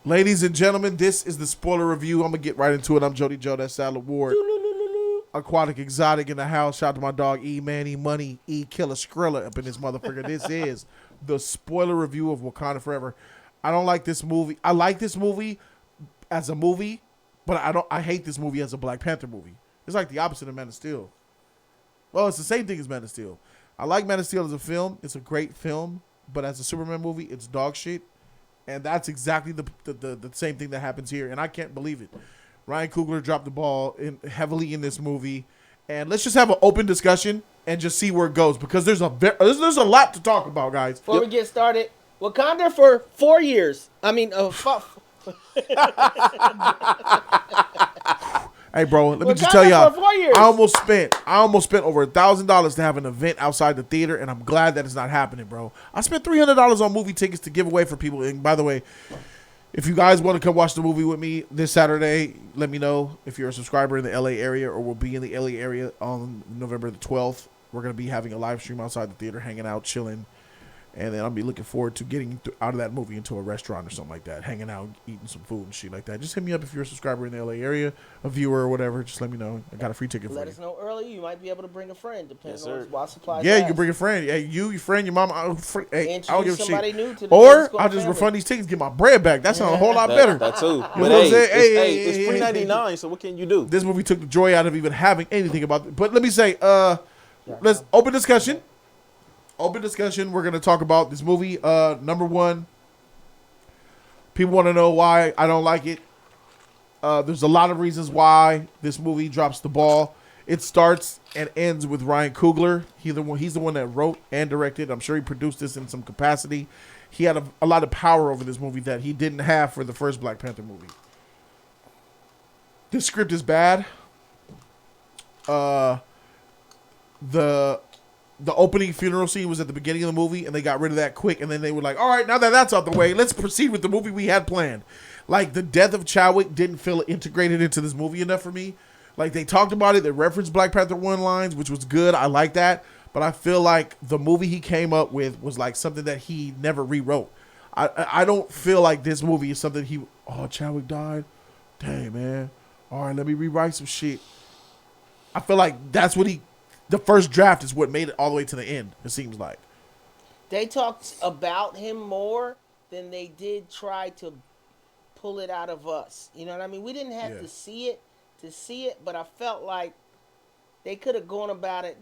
Ladies and gentlemen, this is the spoiler review. I'm going to get right into it. I'm Jody Joe, that's Salad Ward. Aquatic Exotic in the house. Shout out to my dog E Manny Money E Killer Skrilla up in this motherfucker. This is the spoiler review of Wakanda Forever. I don't like this movie. I like this movie as a movie, but I hate this movie as a Black Panther movie. It's like the opposite of Man of Steel. Well, it's the same thing as Man of Steel. I like Man of Steel as a film. It's a great film, but as a Superman movie, it's dog shit. And that's exactly the same thing that happens here, and I can't believe it. Ryan Coogler dropped the ball heavily in this movie, and let's just have an open discussion and just see where it goes because there's a lot to talk about, guys. Before we get started, Wakanda for 4 years. Hey, bro, let me just Wakanda tell y'all, for 4 years. I almost spent over $1,000 to have an event outside the theater, and I'm glad that it's not happening, bro. I spent $300 on movie tickets to give away for people. And by the way, if you guys want to come watch the movie with me this Saturday, let me know if you're a subscriber in the LA area or will be in the LA area on November the 12th. We're going to be having a live stream outside the theater, hanging out, chilling. And then I'll be looking forward to getting out of that movie into a restaurant or something like that, hanging out, eating some food and shit like that. Just hit me up if you're a subscriber in the LA area, a viewer or whatever. Just let me know. I got a free ticket for you. Let us know early. You might be able to bring a friend, depending on while supplies Yeah, last. you can bring a friend. Hey, you, your friend, your mom. Hey, I don't give a somebody shit. new to the Or School I'll just family. refund these tickets, get my bread back. That sounds a whole lot better. That too. You know But what I'm saying? it's Hey, $3.99. So what can you do? This movie took the joy out of even having anything about it. But let me say, let's open discussion. Open discussion. We're going to talk about this movie. Number one, people want to know why I don't like it. There's a lot of reasons why this movie drops the ball. It starts and ends with Ryan Coogler. He's the one that wrote and directed. I'm sure he produced this in some capacity. He had a lot of power over this movie that he didn't have for the first Black Panther movie. This script is bad. The opening funeral scene was at the beginning of the movie, and they got rid of that quick, and then they were like, all right, now that that's out the way, let's proceed with the movie we had planned. Like, the death of Chadwick didn't feel integrated into this movie enough for me. Like, they talked about it, they referenced Black Panther 1 lines, which was good, I like that, but I feel like the movie he came up with was like something that he never rewrote. I don't feel like this movie is something Chadwick died? Dang, man. All right, let me rewrite some shit. I feel like that's what the first draft is what made it all the way to the end, it seems like. They talked about him more than they did try to pull it out of us. You know what I mean? We didn't have to see it, but I felt like they could have gone about it.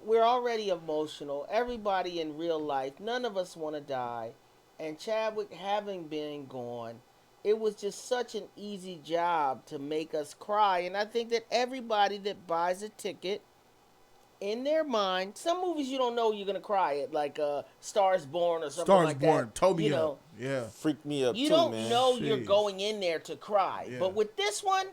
We're already emotional. Everybody in real life, none of us want to die. And Chadwick having been gone, it was just such an easy job to make us cry. And I think that everybody that buys a ticket, in their mind, some movies you don't know you're gonna cry at, like Stars Born or something like that. Stars Born, told me you know, up. Yeah, freaked me up. You too, don't man. know Jeez. you're going in there to cry, Yeah. but with this one,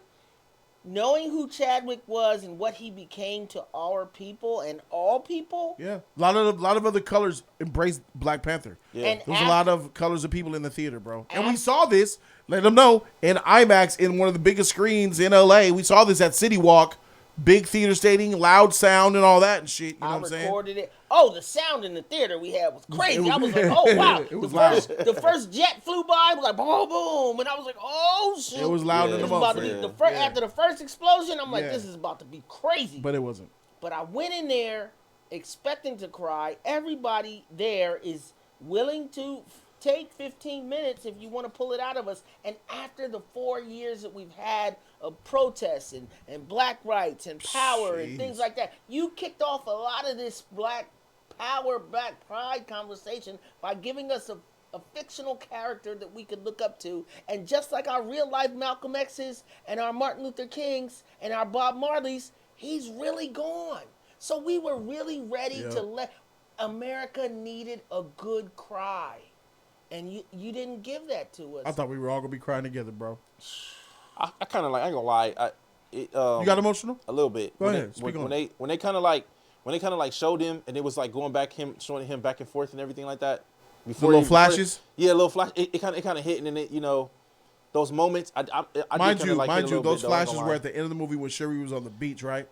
knowing who Chadwick was and what he became to our people and all people. Yeah, a lot of other colors embraced Black Panther. Yeah, And There's a lot of colors of people in the theater, bro. And we saw this. Let them know in IMAX in one of the biggest screens in LA. We saw this at City Walk. Big theater stadium, loud sound and all that and shit. You know what I'm saying? I recorded it. Oh, the sound in the theater we had was crazy. I was like, yeah, oh, wow. it was loud. The first jet flew by, was like, boom, boom. And I was like, oh, shit. It was loud in the motherfucker. After the first explosion, I'm like, Yeah. this is about to be crazy. But it wasn't. But I went in there expecting to cry. Everybody there is willing to take 15 minutes if you want to pull it out of us. And after the 4 years that we've had of protests and black rights and power and things like that, you kicked off a lot of this black power, black pride conversation by giving us a fictional character that we could look up to. And just like our real life Malcolm X's and our Martin Luther King's and our Bob Marley's, he's really gone. So we were really ready to America needed a good cry. And you didn't give that to us. I thought we were all gonna be crying together, bro. I kind of like. I ain't gonna lie. You got emotional? A little bit. Go ahead. Speak on it. When they kind of like showed him, and it was like going back showing him back and forth and everything like that. Before the little flashes. Yeah, little flash. It kind of hit, and then it, those moments. Mind you, those flashes were at the end of the movie when Sherry was on the beach, right?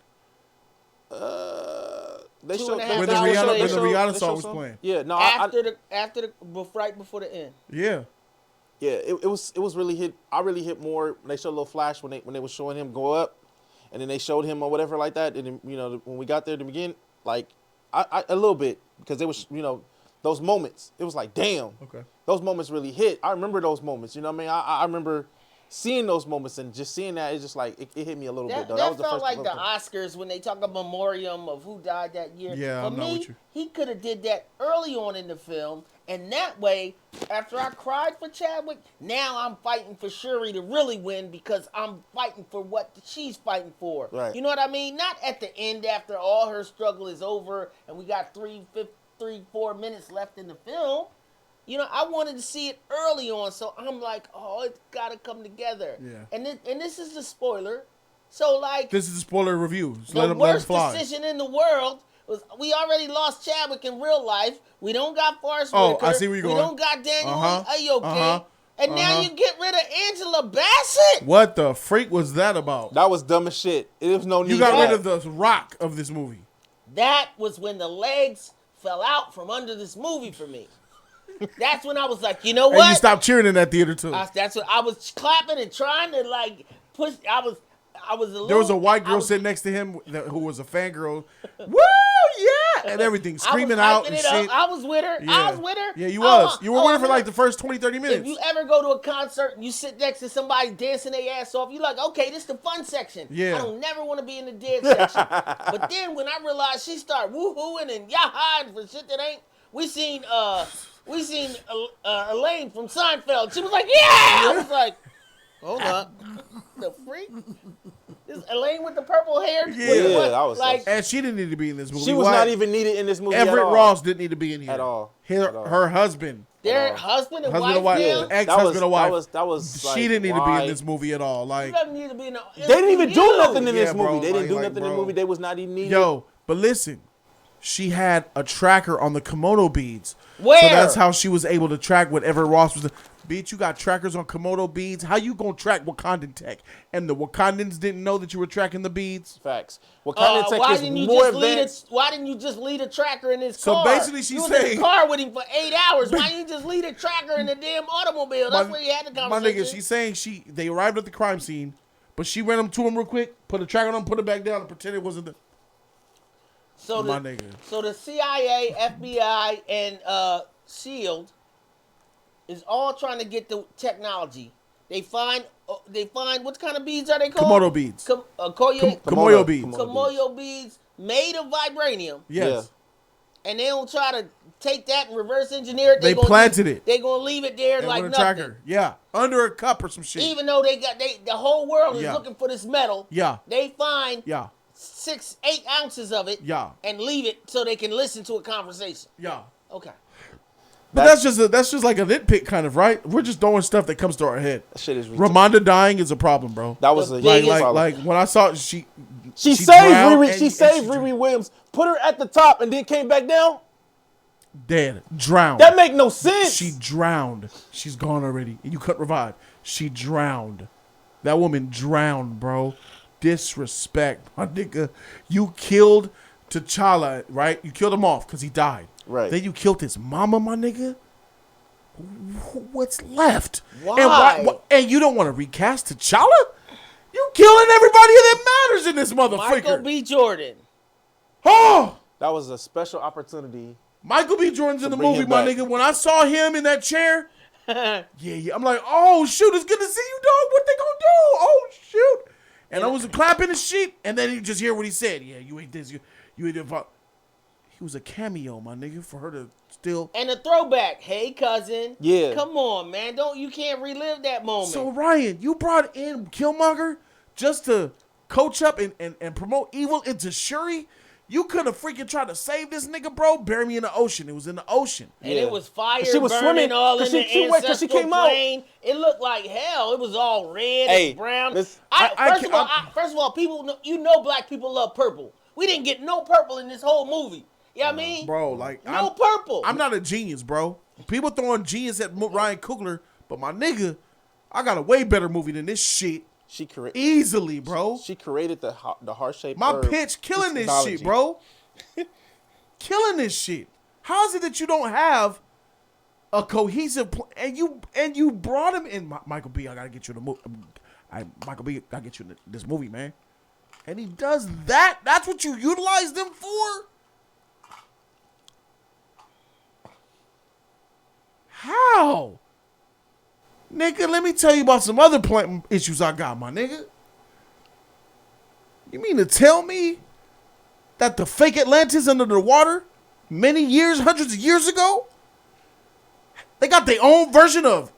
They showed when the Rihanna song was playing. Yeah, no. Right before the end. Yeah. Yeah, it was really hit. I really hit more when they showed a little flash when they was showing him go up, and then they showed him or whatever like that. And then, when we got there to begin, like I a little bit because it was those moments. It was like damn. Okay. Those moments really hit. I remember those moments. You know what I mean? I remember seeing those moments and just seeing that. It's just like it hit me a little bit though. That was the felt first like the time. Oscars when they talk a memoriam of who died that year. Yeah, For I'm not me, with you. he could have did that early on in the film, and that way, after I cried for Chadwick, now I'm fighting for Shuri to really win because I'm fighting for what she's fighting for. Right. You know what I mean? Not at the end after all her struggle is over and we got 4 minutes left in the film. I wanted to see it early on, so I'm like, oh, it's got to come together. Yeah. And this is the spoiler. So, like, This is a spoiler review. So the let him worst fly. decision in the world was we already lost Chadwick in real life. We don't got Forrest Oh, Whitaker. I see where you're we going. don't got Daniel Uh-huh. Ayoke. And now you get rid of Angela Bassett. What the freak was that about? That was dumb as shit. There was no need. You got for rid that. of the rock of this movie. That was when the legs fell out from under this movie for me. That's when I was like, you know what? And you stopped cheering in that theater too. That's what I was clapping and trying to like push. I was a little. There was a white I girl was- sitting next to him who was a fangirl. Woo, yeah, and everything, screaming I out was and hyping it up. shit. I was with her. I was with her. Yeah, you was. You were with her for I like the first 20, 30 minutes. If you ever go to a concert and you sit next to somebody dancing their ass off, you're like, okay, this is the fun section. Yeah. I don't never want to be in the dead section. But then when I realized she started woohooing and yah-hahing for shit that ain't, we seen Elaine from Seinfeld. She was like, yeah! I was like, hold up. The freak? This Elaine with the purple hair? Yeah, I was like, And she didn't need to be in this movie. She was Why? not even needed in this movie Everett at all. Ross didn't need to be in here At all. Her, At all. her husband, their husband and husband and wife wife, now? ex-husband and wife. That was like, She didn't need to be why? in this movie at all. Like, He doesn't need to be in the They didn't even do MCU. nothing in this Yeah, bro, movie. They didn't do like, nothing in the bro. movie. They was not even needed. yo, but listen, she had a tracker on the Komodo beads. Where? So that's how she was able to track whatever Ross was. Bitch, you got trackers on Komodo beads. How you gonna track Wakandan tech? And the Wakandans didn't know that you were tracking the beads. Facts. Wakanda Tech why is didn't you more just advanced. Why didn't you just lead a tracker in his So car? basically she's you was in saying- the car with him for 8 hours. Why didn't you just lead a tracker in the damn automobile? That's where you had the My conversation. nigga, she's saying they arrived at the crime scene, but she ran them to him real quick, put a tracker on him, put it back down, and pretend it wasn't the. so my nigga. So the CIA, FBI, and SHIELD is all trying to get the technology. They find what kind of beads are they called? Komodo beads. Komodo beads. Komodo beads made of vibranium. Yes. And they don't try to take that and reverse engineer it. They gonna planted it. They're gonna leave it there And like with a nothing. tracker. Yeah. Under a cup or some shit. Even though the whole world is Yeah. looking for this metal. Yeah. They find Yeah. 6-8 ounces of it. Yeah. And leave it so they can listen to a conversation. Yeah. Okay. But that's just like a nitpick kind of, right? We're just throwing stuff that comes to our head. That shit is ridiculous. Ramonda dying is a problem, bro. That was a Like- huge problem. Like when I saw she She saved drowned Riri. and- She and saved Riri Williams. Put her at the top and then came back down. dead, drowned. That make no sense. She drowned. She's gone already. And you couldn't revive. She drowned. That woman drowned, bro. Disrespect, my nigga. You killed T'Challa, right? You killed him off because he died. Right. Then you killed his mama, my nigga. What's left? Why? And you don't want to recast T'Challa? You killing everybody that matters in this Michael motherfucker. B. Jordan. Oh! That was a special opportunity. Michael B. Jordan's in the bring movie, him my back. nigga. When I saw him in that chair, yeah, I'm like, oh shoot, it's good to see you, dog. What they gonna do? Oh shoot! And I was clapping his shit, and then you just hear what he said. Yeah, you ain't this, you ain't that. He was a cameo, my nigga, for her to still. And a throwback. Hey, cousin. Yeah. Come on, man. You can't relive that moment. So Ryan, you brought in Killmonger just to coach up and promote evil into Shuri. You could have freaking tried to save this nigga, bro. Bury me in the ocean. It was in the ocean. And Yeah. it was fire She was burning swimming, all in 'cause the she wet 'cause she ancestral came out. plane. It looked like hell. It was all red Hey, and brown. listen, First of all, people know, black people love purple. We didn't get no purple in this whole movie. You know what I mean? Bro, like No purple. I'm not a genius, bro. People throwing genius at Ryan Coogler, but my nigga, I got a way better movie than this shit. She created. Easily, bro. She created the heart shape. My pitch killing this shit, bro. Killing this shit. How is it that you don't have a cohesive and you brought him in. Michael B, I gotta get you in the movie. Michael B, I gotta get you in this movie, man. And he does that. That's what you utilized him for. How? Nigga, let me tell you about some other issues I got, my nigga. You mean to tell me that the fake Atlantis under the water many years, hundreds of years ago, they got their own version of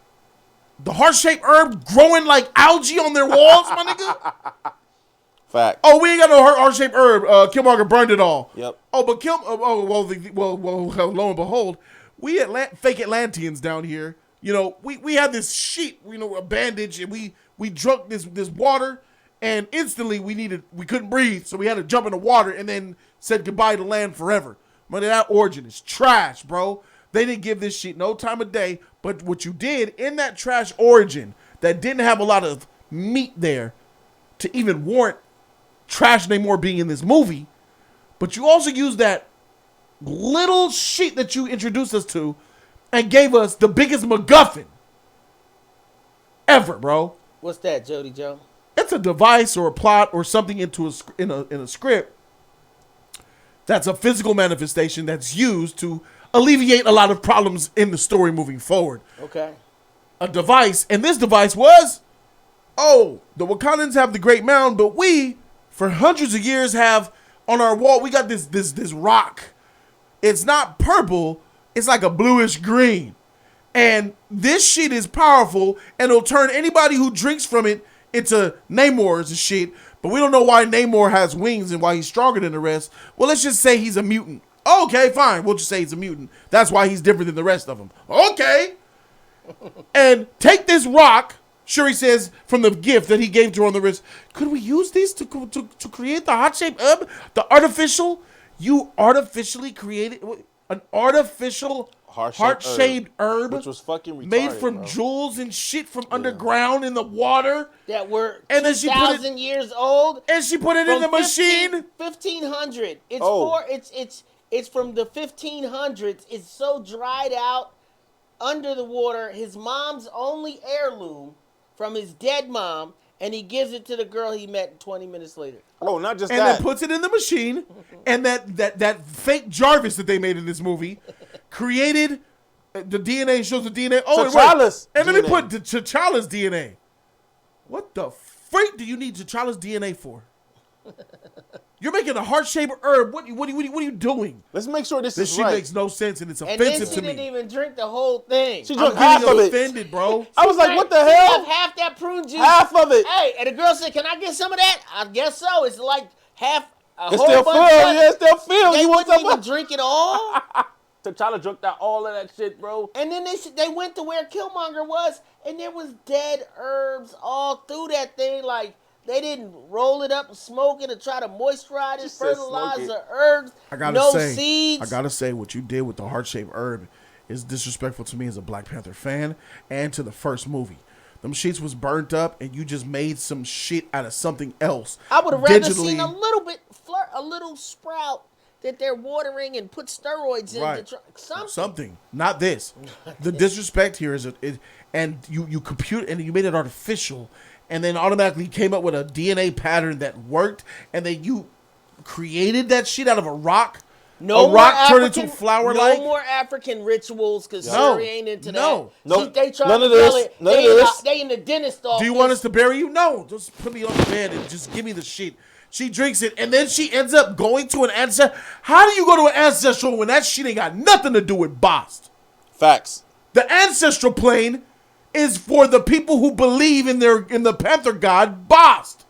the heart-shaped herb growing like algae on their walls, my nigga? Fact. Oh, we ain't got no heart-shaped herb. Killmonger burned it all. Yep. Oh, but lo and behold, we fake Atlanteans down here, you know, we had this sheet, you know, a bandage, and we drunk this water, and instantly we couldn't breathe, so we had to jump in the water and then said goodbye to land forever. But that origin is trash, bro. They didn't give this shit no time of day, but what you did in that trash origin that didn't have a lot of meat there to even warrant Trash Namor being in this movie, but you also used that little sheet that you introduced us to and gave us the biggest MacGuffin ever, bro. What's that, Jody Joe? It's a device or a plot or something in a script that's a physical manifestation that's used to alleviate a lot of problems in the story moving forward. Okay. A device, and this device was, the Wakandans have the Great Mound, but we, for hundreds of years, have on our wall, we got this rock. It's not purple, it's like a bluish green. And this shit is powerful, and it'll turn anybody who drinks from it into Namors and shit. But we don't know why Namor has wings and why he's stronger than the rest. Well, let's just say he's a mutant. Okay, fine. We'll just say he's a mutant. That's why he's different than the rest of them. Okay. And take this rock, Shuri says, from the gift that he gave to her on the wrist. Could we use these to create the heart-shaped herb? The artificial? You artificially created an artificial heart-shaped herb, which was fucking retarded, made from bro. jewels and shit from underground in the water that were and then 2,000 years old. And she put it in the machine. 1500. It's from the 1500s. It's so dried out under the water. His mom's only heirloom from his dead mom, and he gives it to the girl he met 20 minutes later. Oh, not just and that. And then puts it in the machine, and that fake Jarvis that they made in this movie created the DNA, shows the DNA. Oh, T'Challa's and DNA. let me put T'Challa's DNA. What the freak do you need T'Challa's DNA for? You're making a heart-shaped herb. What are you doing? Let's make sure this is shit right. makes no sense, and it's and offensive then to she me. didn't even drink the whole thing. She drank half of it. Offended, bro. I was like, what the She hell? have half that prune juice. Half of it. Hey, and the girl said, "Can I get some of that?" I guess so. It's like half. It's still filled. Yeah, it's still filled. They You want wouldn't some? even drink it all. T'Challa drank all of that shit, bro. And then they went to where Killmonger was, and there was dead herbs all through that thing. Like, they didn't roll it up and smoke it and try to moisturize it, fertilize the herbs. I gotta Seeds. say, what you did with the heart-shaped herb is disrespectful to me as a Black Panther fan and to the first movie. Them sheets was burnt up, and you just made some shit out of something else. I would have rather seen a little bit, a little sprout that they're watering and put steroids in. Right. To Something. Not this. The disrespect here is, and you compute and you made it artificial, and then automatically came up with a DNA pattern that worked, and then you created that shit out of a rock. No a rock turned into a flower. No more African rituals, because Shuri ain't into that. They try none to of this. sell it. None of this. They in the dentist office. Do you want us to bury you? No. Just put me on the bed and just give me the shit. She drinks it, and then she ends up going to an ancestor. How do you go to an ancestral when that shit ain't got nothing to do with Bast? Facts. The ancestral plane is for the people who believe in the Panther god Bast.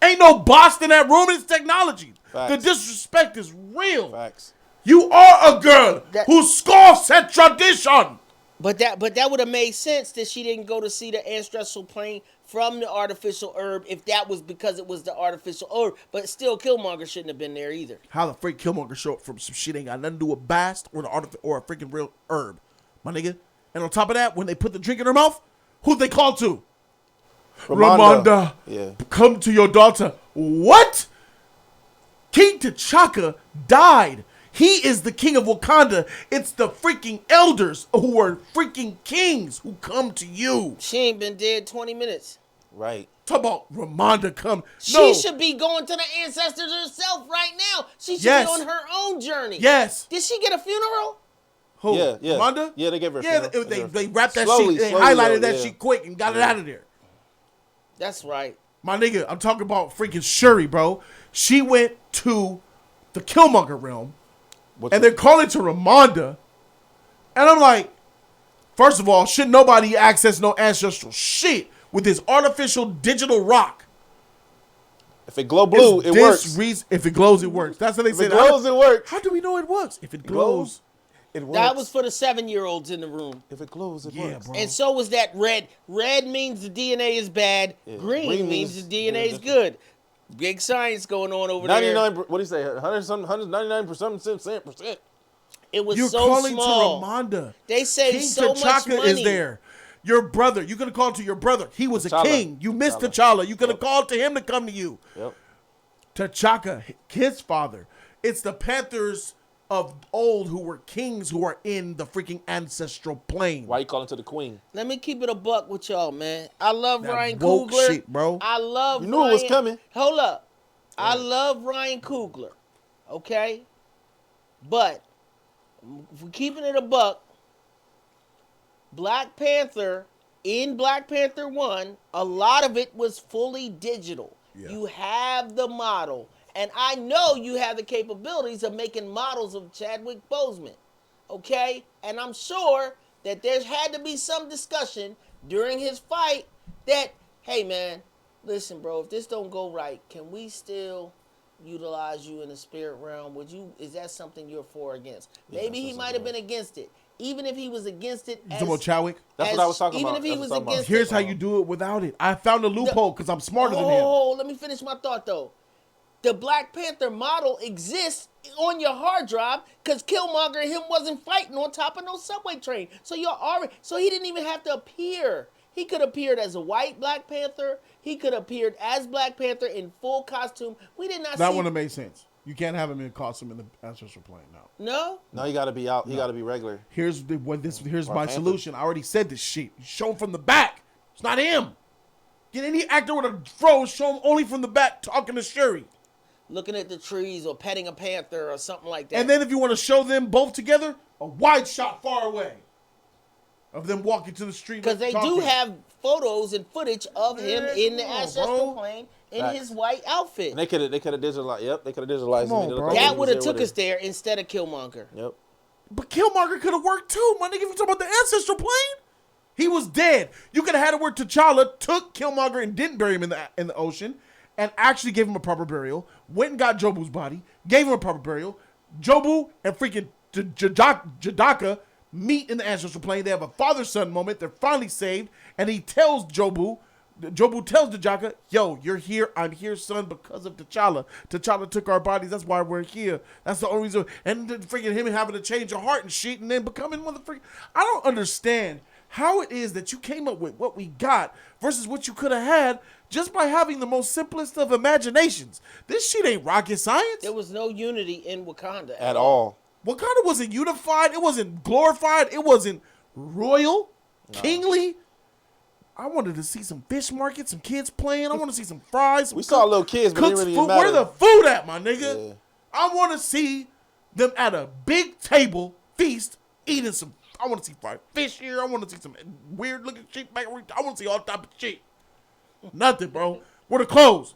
Ain't no Bast in that room. It's technology. Facts. The disrespect is real. Facts. You are a girl who scoffs at tradition. But that would have made sense that she didn't go to see the ancestral plane from the artificial herb if that was because it was the artificial herb. But still, Killmonger shouldn't have been there either. How the freak Killmonger show up from some shit ain't got nothing to do with Bast or or a freaking real herb, my nigga. And on top of that, when they put the drink in her mouth, who'd they call to? Ramonda. Yeah. Come to your daughter. What? King T'Chaka died. He is the king of Wakanda. It's the freaking elders who are freaking kings who come to you. She ain't been dead 20 minutes. Right. Talk about Ramonda come. She should be going to the ancestors herself right now. She should be on her own journey. Yes. Did she get a funeral? Who? Yeah. Ramonda? Yeah, they gave her a Yeah, funeral. they wrapped that Slowly, shit. They slowly, highlighted though, that shit quick and got it out of there. That's right. My nigga, I'm talking about freaking Shuri, bro. She went to the Killmonger realm, and they're calling to Ramonda. And I'm like, first of all, should nobody access no ancestral shit with this artificial digital rock? If it glow blue, it works. If it glows, it works. That's what they said. If it glows, it works. How do we know it works? If it glows, it works. That was for the 7-year-olds in the room. If it glows, it works. Bro. And so was that red. Red means the DNA is bad. Yeah. Green means the DNA is good. Big science going on over 99. there. What do you say? 199%. It was you're so calling small. to Ramonda. They saved King so much T'Chaka money. is there. Your brother. You could have called to your brother. He was T'Challa. a king. You missed T'Challa. You could have called to him to come to you. Yep. T'Chaka, his father. It's the Panthers of old who were kings who are in the freaking ancestral plane. Why you calling to the queen? Let me keep it a buck with y'all, man. I love That Ryan woke Coogler. shit, bro. I love You knew it was coming. Hold up. I love Ryan Coogler. Okay? But if we're keeping it a buck, Black Panther, in Black Panther 1, a lot of it was fully digital. Yeah. You have the model. And I know you have the capabilities of making models of Chadwick Boseman. Okay? And I'm sure that there's had to be some discussion during his fight that, hey man, listen bro, if this don't go right, can we still utilize you in the spirit realm? Is that something you're for or against? Maybe he might have been against it. Even if he was against it, You talking about Chadwick? That's what I was talking about. Even if he was against it. Here's how you do it without it. I found a loophole because I'm smarter than him. Oh, let me finish my thought though. The Black Panther model exists on your hard drive because Killmonger and him wasn't fighting on top of no subway train. So he didn't even have to appear. He could have appeared as a white Black Panther. He could have appeared as Black Panther in full costume. We did not see. That wouldn't have made sense. You can't have him in costume in the ancestral plane. No. No? No, you got to be out. You got to be regular. Here's my Panther. solution. I already said this shit. Show him from the back. It's not him. Get any actor with a fro. Show him only from the back talking to Shuri. Looking at the trees or petting a panther or something like that. And then if you want to show them both together, a wide shot far away of them walking to the street. Because they do have photos and footage of him in the ancestral plane in his white outfit. And they could have digitalized. Yep, they could have digitalized. Come on, him. bro. That would have took us there instead of Killmonger. Yep. But Killmonger could have worked too, my nigga. If you talking about the ancestral plane, he was dead. You could have had it where T'Challa took Killmonger and didn't bury him in the ocean, and actually gave him a proper burial. Went and got Jobu's body, gave him a proper burial. Jobu and freaking Jadaka meet in the ancestral plane. They have a father-son moment. They're finally saved, and he tells Jobu tells T'Chaka, yo, you're here. I'm here, son, because of T'Challa. T'Challa took our bodies. That's why we're here. That's the only reason. And then freaking him having to change your heart and shit and then becoming motherfucking. I don't understand how it is that you came up with what we got versus what you could have had just by having the most simplest of imaginations. This shit ain't rocket science. There was no unity in Wakanda At all. Wakanda wasn't unified. It wasn't glorified. It wasn't royal, kingly. I wanted to see some fish markets, some kids playing. I want to see some fries. We saw little kids, but it didn't really food. matter. Where the food at, my nigga? Yeah. I want to see them at a big table, feast, eating some. I want to see fried fish here. I want to see some weird looking shit back. I want to see all type of shit. Nothing, bro. Where the clothes?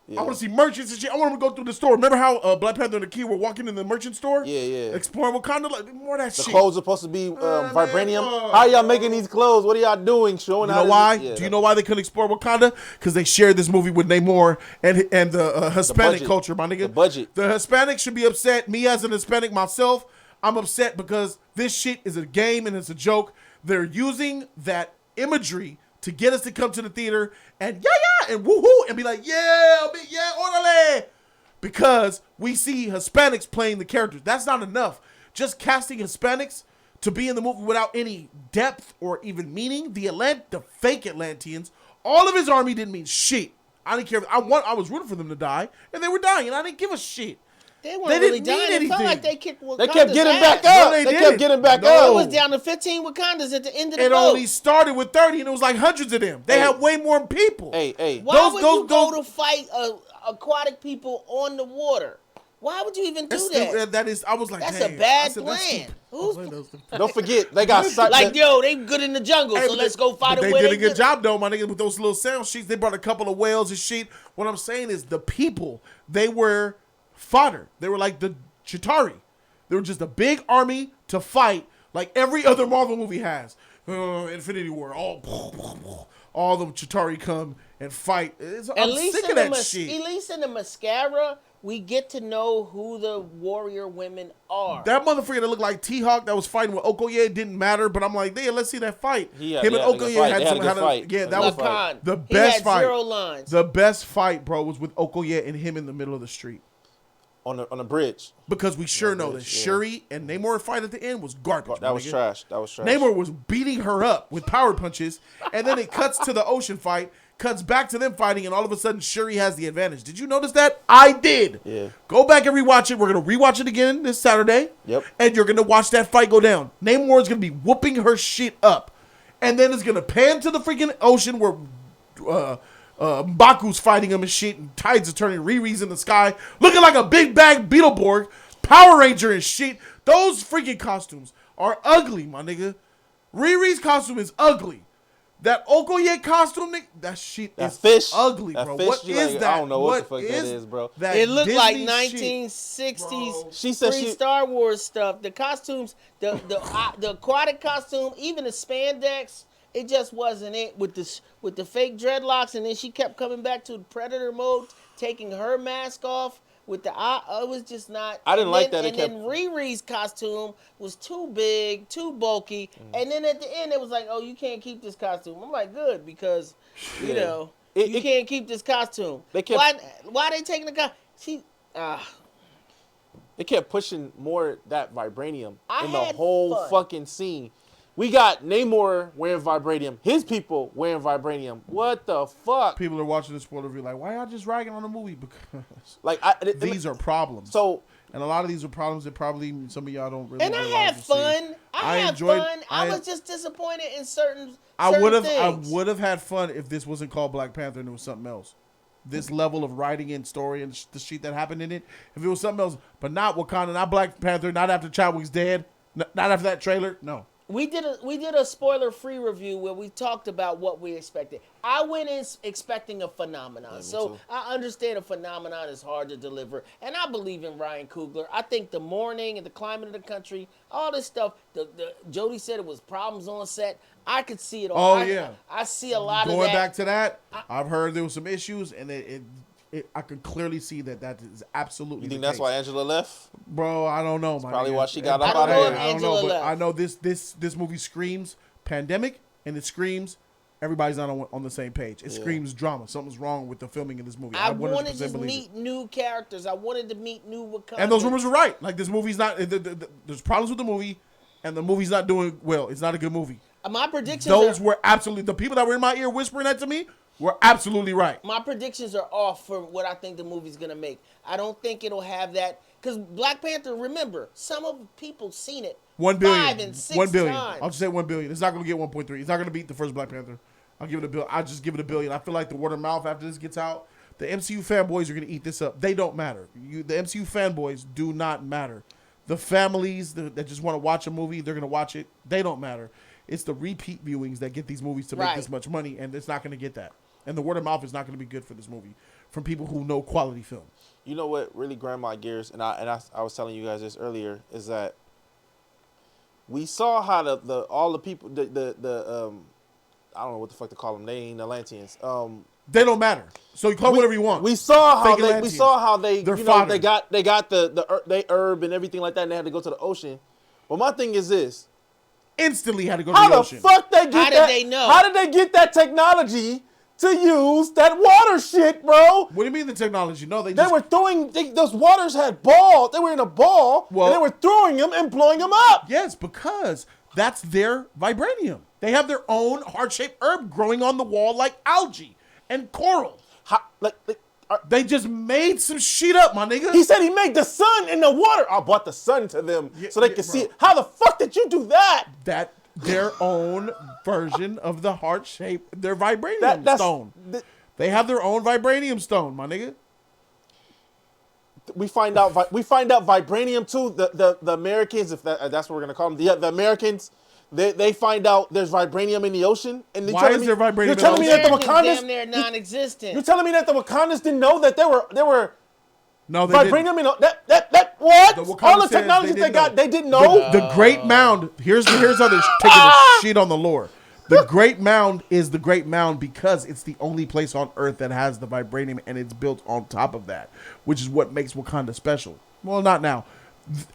Yeah. I want to see merchants and shit. I want them to go through the store. Remember how Black Panther and the Key were walking in the merchant store? Yeah, yeah. Exploring Wakanda, like more of that The shit. clothes are supposed to be vibranium. man, How y'all making these clothes? What are y'all doing? Showing You how know why? Yeah, Do you know why they couldn't explore Wakanda? Because they shared this movie with Namor and the Hispanic budget. culture, my nigga. The budget. The Hispanics should be upset. Me as an Hispanic myself, I'm upset because this shit is a game and it's a joke. They're using that imagery to get us to come to the theater and and woohoo and be like, orale. Because we see Hispanics playing the characters. That's not enough. Just casting Hispanics to be in the movie without any depth or even meaning. The fake Atlanteans, all of his army didn't mean shit. I didn't care. I was rooting for them to die, and they were dying, and I didn't give a shit. They weren't They really didn't dying. need It felt anything. like they kicked Wakanda's They kept getting ass. back up. No, they they didn't. kept getting back No. up. It was down to 15 Wakandas at the end of the It boat. only started with 30, and it was like hundreds of them. They Hey. had way more people. Hey. Why would you go to fight aquatic people on the water? Why would you even do that? That is, I was like, That's dang. a bad I said, that's plan. stupid. Who's- I was like, that's stupid. Don't forget, they got Like, yo, they good in the jungle, Hey, so but let's they- go fight but them They where did they a good good. job, though, my nigga, with those little sound sheets. They brought a couple of whales and shit. What I'm saying is the people, they were fodder. They were like the Chitauri. They were just a big army to fight like every other Marvel movie has. Infinity War, all the Chitauri come and fight. I'm sick of that shit. At least in the mascara, we get to know who the warrior women are. That motherfucker that looked like T-Hawk that was fighting with Okoye, it didn't matter, but I'm like, yeah, let's see that fight. Him and Okoye had some good fight. yeah, that was Lacan, the he best had fight. 0 lines. The best fight, bro, was with Okoye and him in the middle of the street. on the bridge. Because we sure know that yeah. Shuri and Namor fight at the end was garbage. That my was nigga. trash. That was trash. Namor was beating her up with power punches, and then it cuts to the ocean fight, cuts back to them fighting, and all of a sudden Shuri has the advantage. Did you notice that? I did. Yeah. Go back and rewatch it. We're gonna rewatch it again this Saturday. Yep. And you're gonna watch that fight go down. Namor is gonna be whooping her shit up, and then it's gonna pan to the freaking ocean where Mbaku's fighting him and shit, and tides are turning. Riri's in the sky, looking like a big bag Beetleborg, Power Ranger and shit. Those freaking costumes are ugly, my nigga. Riri's costume is ugly. That Okoye costume, nigga, that shit That is fish, ugly, that bro. fish, What you is like, that? I don't know what the fuck that is, bro. That It looked like Disney 1960s Bro. She said free she- Star Wars stuff. The costumes, the aquatic costume, even the spandex, it just wasn't it with the fake dreadlocks. And then she kept coming back to Predator mode, taking her mask off with the eye. It was just not. I didn't like then, that. It And kept- then Riri's costume was too big, too bulky. And then at the end, it was like, oh, you can't keep this costume. I'm like, good, because you Yeah. know It- you it- can't keep this costume. They kept- Why they taking the costume? She. They kept pushing more that vibranium I in the had whole fun. fucking scene. We got Namor wearing vibranium. His people wearing vibranium. What the fuck? People are watching this spoiler review like, why y'all just ragging on the movie? Because Like these are problems. So And a lot of these are problems that probably some of y'all don't really And I realize had or see. fun. I had enjoyed- fun. I was just disappointed in certain I would have things. had fun if this wasn't called Black Panther and it was something else. This level of writing and story and the shit that happened in it, if it was something else, but not Wakanda, not Black Panther, not after Chadwick's dead, not after that trailer, no. We did a spoiler-free review where we talked about what we expected. I went in expecting a phenomenon. So too. I understand a phenomenon is hard to deliver. And I believe in Ryan Coogler. I think the morning and the climate of the country, all this stuff, the Jody said it was problems on set. I could see it all. Oh, yeah. I see a lot of Going that. back to that, I've heard there was some issues, and I could clearly see that is absolutely. you think the that's case. why Angela left? Bro, I don't know. probably nigga. why she got I up don't out know of if here. I don't know, Angela but left. I know this movie screams pandemic, and it screams everybody's not on the same page. It screams drama. Something's wrong with the filming of this movie. I 100% wanted to believe meet new characters. I wanted to meet new Wakanda. And those rumors were right. Like this movie's not. There's problems with the movie, and the movie's not doing well. It's not a good movie. My predictions Those are, were absolutely the people that were in my ear whispering that to me were absolutely right. my predictions are off for what I think the movie's gonna make. I don't think it'll have that because Black Panther. Remember, some of the people seen it 1 billion. 5 and 6 1 billion. times. I'll just say 1 billion. It's not gonna get 1.3. It's not gonna beat the first Black Panther. I'll give it a bill. I just give it a billion. I feel like the word of mouth after this gets out, the MCU fanboys are gonna eat this up. They don't matter. The MCU fanboys do not matter. The families that just want to watch a movie, they're gonna watch it. They don't matter. It's the repeat viewings that get these movies to make Right. this much money, and it's not gonna get that. And the word of mouth is not gonna be good for this movie from people who know quality film. You know what really grind my gears, and I was telling you guys this earlier, is that we saw how all the people I don't know what the fuck to call them. They ain't Atlanteans. They don't matter. So you call it whatever you want. We saw how Fake they Atlanteans. They're you know, fodder. they got the herb and everything like that, and they had to go to the ocean. But my thing is this: Instantly had to go to how the the ocean. fuck they get How did that? they know? How did they get that technology to use that water shit, bro? What do you mean the technology? No, they They just were throwing. Those waters had balls. They were in a ball, Well- and they were throwing them and blowing them up. yes, because that's their vibranium. They have their own heart-shaped herb growing on the wall like algae and coral. How, like They just made some shit up, my nigga. He said he made the sun and the water. I brought the sun to them so they could see it. How the fuck did you do that? That their own version of the heart shape, their vibranium stone. They have their own vibranium stone, my nigga. We find out vibranium too. The Americans, if that's what we're gonna call them, the Americans, they find out there's vibranium in the ocean. And why is there vibranium? You're telling me that the Wakandas damn near non-existent. You're telling me that the Wakandas didn't know that there were no, they vibranium didn't. in that what? All the says technology they got, they didn't know. The Great Mound. Here's how they're taking the shit on the lore. The Great Mound is the Great Mound because it's the only place on Earth that has the vibranium, and it's built on top of that, which is what makes Wakanda special. Well, not now.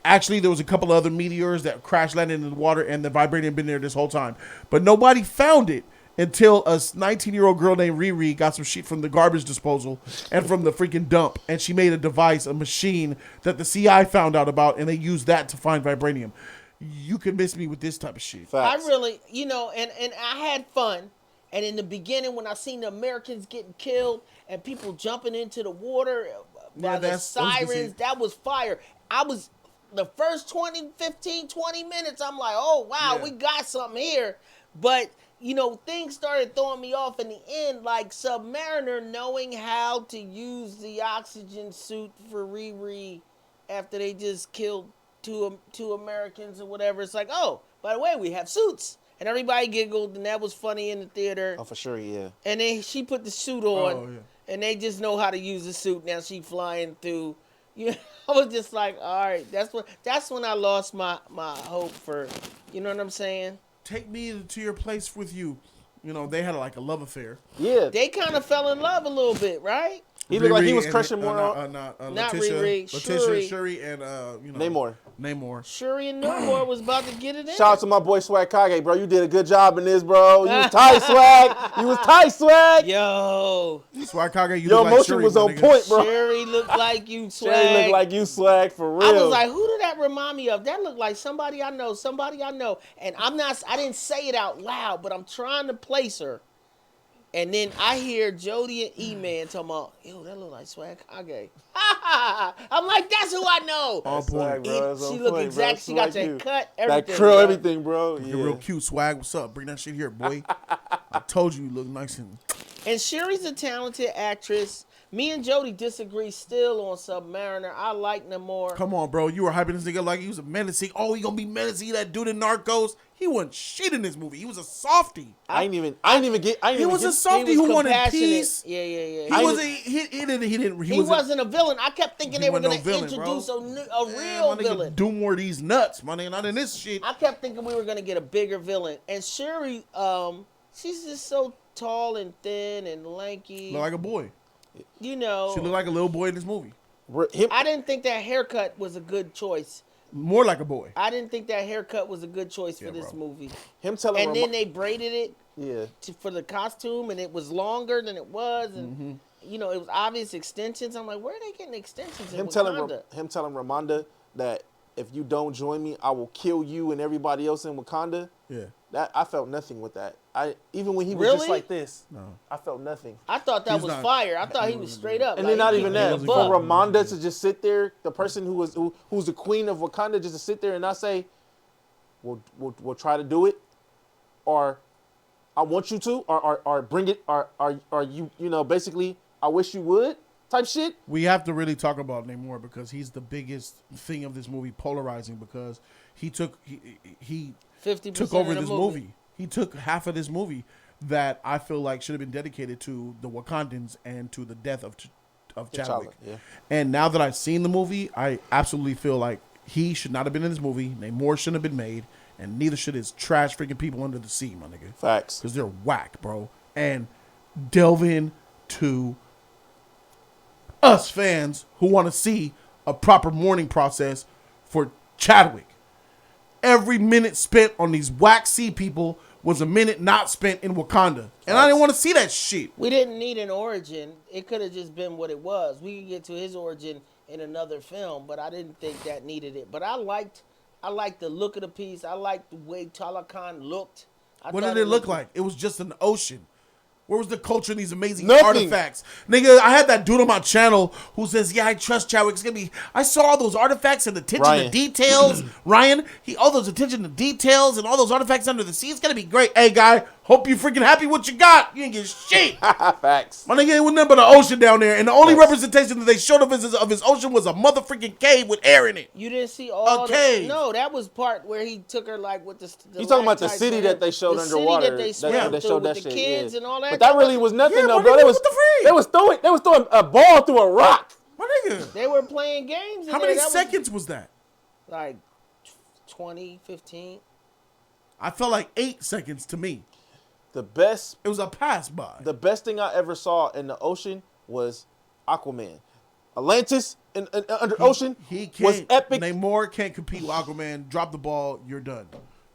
Actually, there was a couple of other meteors that crash landed in the water, and the vibranium been there this whole time. But nobody found it until a 19-year-old girl named Riri got some shit from the garbage disposal and from the freaking dump, and she made a device, a machine that the CI found out about, and they used that to find vibranium. You can miss me with this type of shit. Facts. I really, and I had fun. And in the beginning, when I seen the Americans getting killed and people jumping into the water by the sirens, that was fire. I was, the first 20 minutes, I'm like, oh, wow, we got something here. But, things started throwing me off in the end, like Submariner knowing how to use the oxygen suit for Riri after they just killed two Americans or whatever. It's like, oh, by the way, we have suits. And everybody giggled, and that was funny in the theater. Oh, for sure, yeah. And then she put the suit on, and they just know how to use the suit. Now she flying through. I was just like, all right, that's when I lost my hope for, you know what I'm saying? Take me to your place with you. They had like a love affair. Yeah. They kind of fell in love a little bit, right? He looked like he was crushing more on. Not Letitia, Riri, Shuri, and Namor. Shuri and Namor was about to get it in. Shout out to my boy Swag Kage, bro. You did a good job in this, bro. You was tight, Swag. You was tight, Swag. Yo. Swag Kage, your emotion was on point, bro. Shuri looked like you, Swag. Shuri looked like you, Swag, for real. I was like, who did that remind me of? That looked like somebody I know. And I didn't say it out loud, but I'm trying to place her. And then I hear Jody and E-Man talking about, yo, that look like Swag Kage. I'm like, that's who I know. On point, bro. She look exact. She got that cut, everything. That curl, everything, bro. You're real cute, Swag. What's up? Bring that shit here, boy. I told you look nice And Shuri's a talented actress. Me and Jody disagree still on Submariner. I like Namor. Come on, bro. You were hyping this nigga like he was a menacing. Oh, he gonna be menacing. That dude in Narcos. He wasn't shit in this movie. He was a softie. I didn't even get. He was a softie who wanted peace. Yeah. He wasn't a villain. I kept thinking they were gonna introduce a real villain. Do more of these nuts, my nigga. Not in this shit. I kept thinking we were gonna get a bigger villain. And Shuri, she's just so tall and thin and lanky. Look like a boy. She looked like a little boy in this movie. I didn't think that haircut was a good choice. More like a boy. I didn't think that haircut was a good choice for this movie. Then they braided it for the costume, and it was longer than it was, and it was obvious extensions. I'm like, where are they getting extensions? Him telling Ramonda that if you don't join me, I will kill you and everybody else in Wakanda. Yeah. That I felt nothing with that. Even when he was just like this, I felt nothing. I thought that was fire. I thought he was straight up. And then not even that. For Ramonda to just sit there, the person who's the queen of Wakanda, just to sit there and not say, "We'll try to do it," or "I want you to," or "Bring it," or you basically, "I wish you would." Type shit. We have to really talk about Namor because he's the biggest thing of this movie, polarizing because he took 50% took over this movie. He took half of this movie that I feel like should have been dedicated to the Wakandans and to the death of Chadwick. Yeah. And now that I've seen the movie, I absolutely feel like he should not have been in this movie. Namor shouldn't have been made, and neither should his trash freaking people under the sea, my nigga. Facts. Because they're whack, bro. And delve into us fans who want to see a proper mourning process for Chadwick. Every minute spent on these whack sea people was a minute not spent in Wakanda. And I didn't want to see that shit. We didn't need an origin. It could have just been what it was. We could get to his origin in another film, but I didn't think that needed it. But I liked the look of the piece. I liked the way Talokan looked. What did it look like? It was just an ocean. Where was the culture in these amazing Nothing. artifacts? Nigga, I had that dude on my channel who says, yeah, I trust Chadwick. It's gonna be. I saw all those artifacts and the attention to Ryan. details. Ryan, all those attention to details and all those artifacts under the sea. It's gonna be great. Hey, guy, hope you freaking happy with what you got. You ain't get shit. Facts. My nigga, it was nothing but an ocean down there, and the only Facts. representation that they showed of his ocean was a motherfucking cave with air in it. You didn't see all cave. No, that was part where he took her like with the You talking about the lactites city with that her- they showed the underwater? City that they swam they through showed with that the shit, kids yeah. and all that. But that really was nothing Yeah, though, my bro. nigga, They was what the freak? they was throwing a ball through a rock. My nigga, They were playing games. In how there. many That seconds was that? Was like 20, 15. I felt like 8 seconds to me. The best It was a pass by. The best thing I ever saw in the ocean was Aquaman. Atlantis under ocean He can't. was epic. Namor can't compete with Aquaman. Drop the ball, you're done.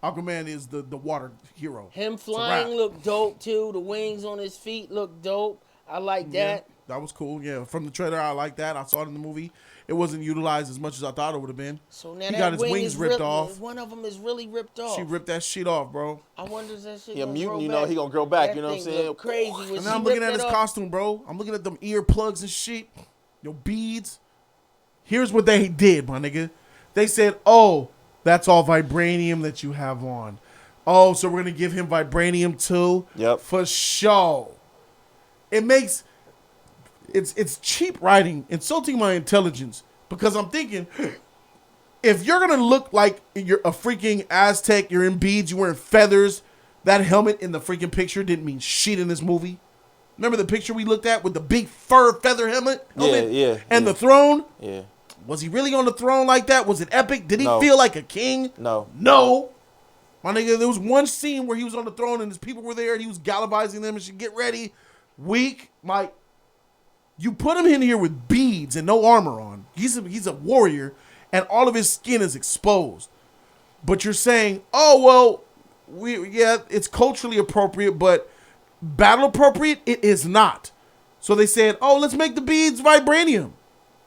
Aquaman is the water hero. Him It's a flying wrap. looked dope too. The wings on his feet looked dope. I like Yeah, that. that was cool. Yeah, from the trailer, I like that. I saw it in the movie. It wasn't utilized as much as I thought it would have been. So now He that got his wing wings is ripped really- off. One of them is really ripped off. She ripped that shit off, bro. I wonder if that shit He a gonna mutant, grow you know, back. he gonna grow back, That you know what I'm thing saying? look crazy. When And she now I'm looking ripped at his it off, costume, bro. I'm looking at them earplugs and shit. Your beads. Here's what they did, my nigga. They said, oh, that's all vibranium that you have on. Oh, so we're going to give him vibranium too? Yep. For sure. It makes... It's cheap writing, insulting my intelligence. Because I'm thinking, if you're going to look like you're a freaking Aztec, you're in beads, you're wearing feathers, that helmet in the freaking picture didn't mean shit in this movie. Remember the picture we looked at with the big fur feather helmet? Yeah. And the throne? Yeah. Was he really on the throne like that? Was it epic? Did he No. feel like a king? No. No. My nigga, there was one scene where he was on the throne and his people were there and he was galvanizing them and should get ready. Weak. Mike, you put him in here with beads and no armor on. He's a warrior and all of his skin is exposed. But you're saying, oh, well, it's culturally appropriate, but battle appropriate, it is not. So they said, oh, let's make the beads vibranium.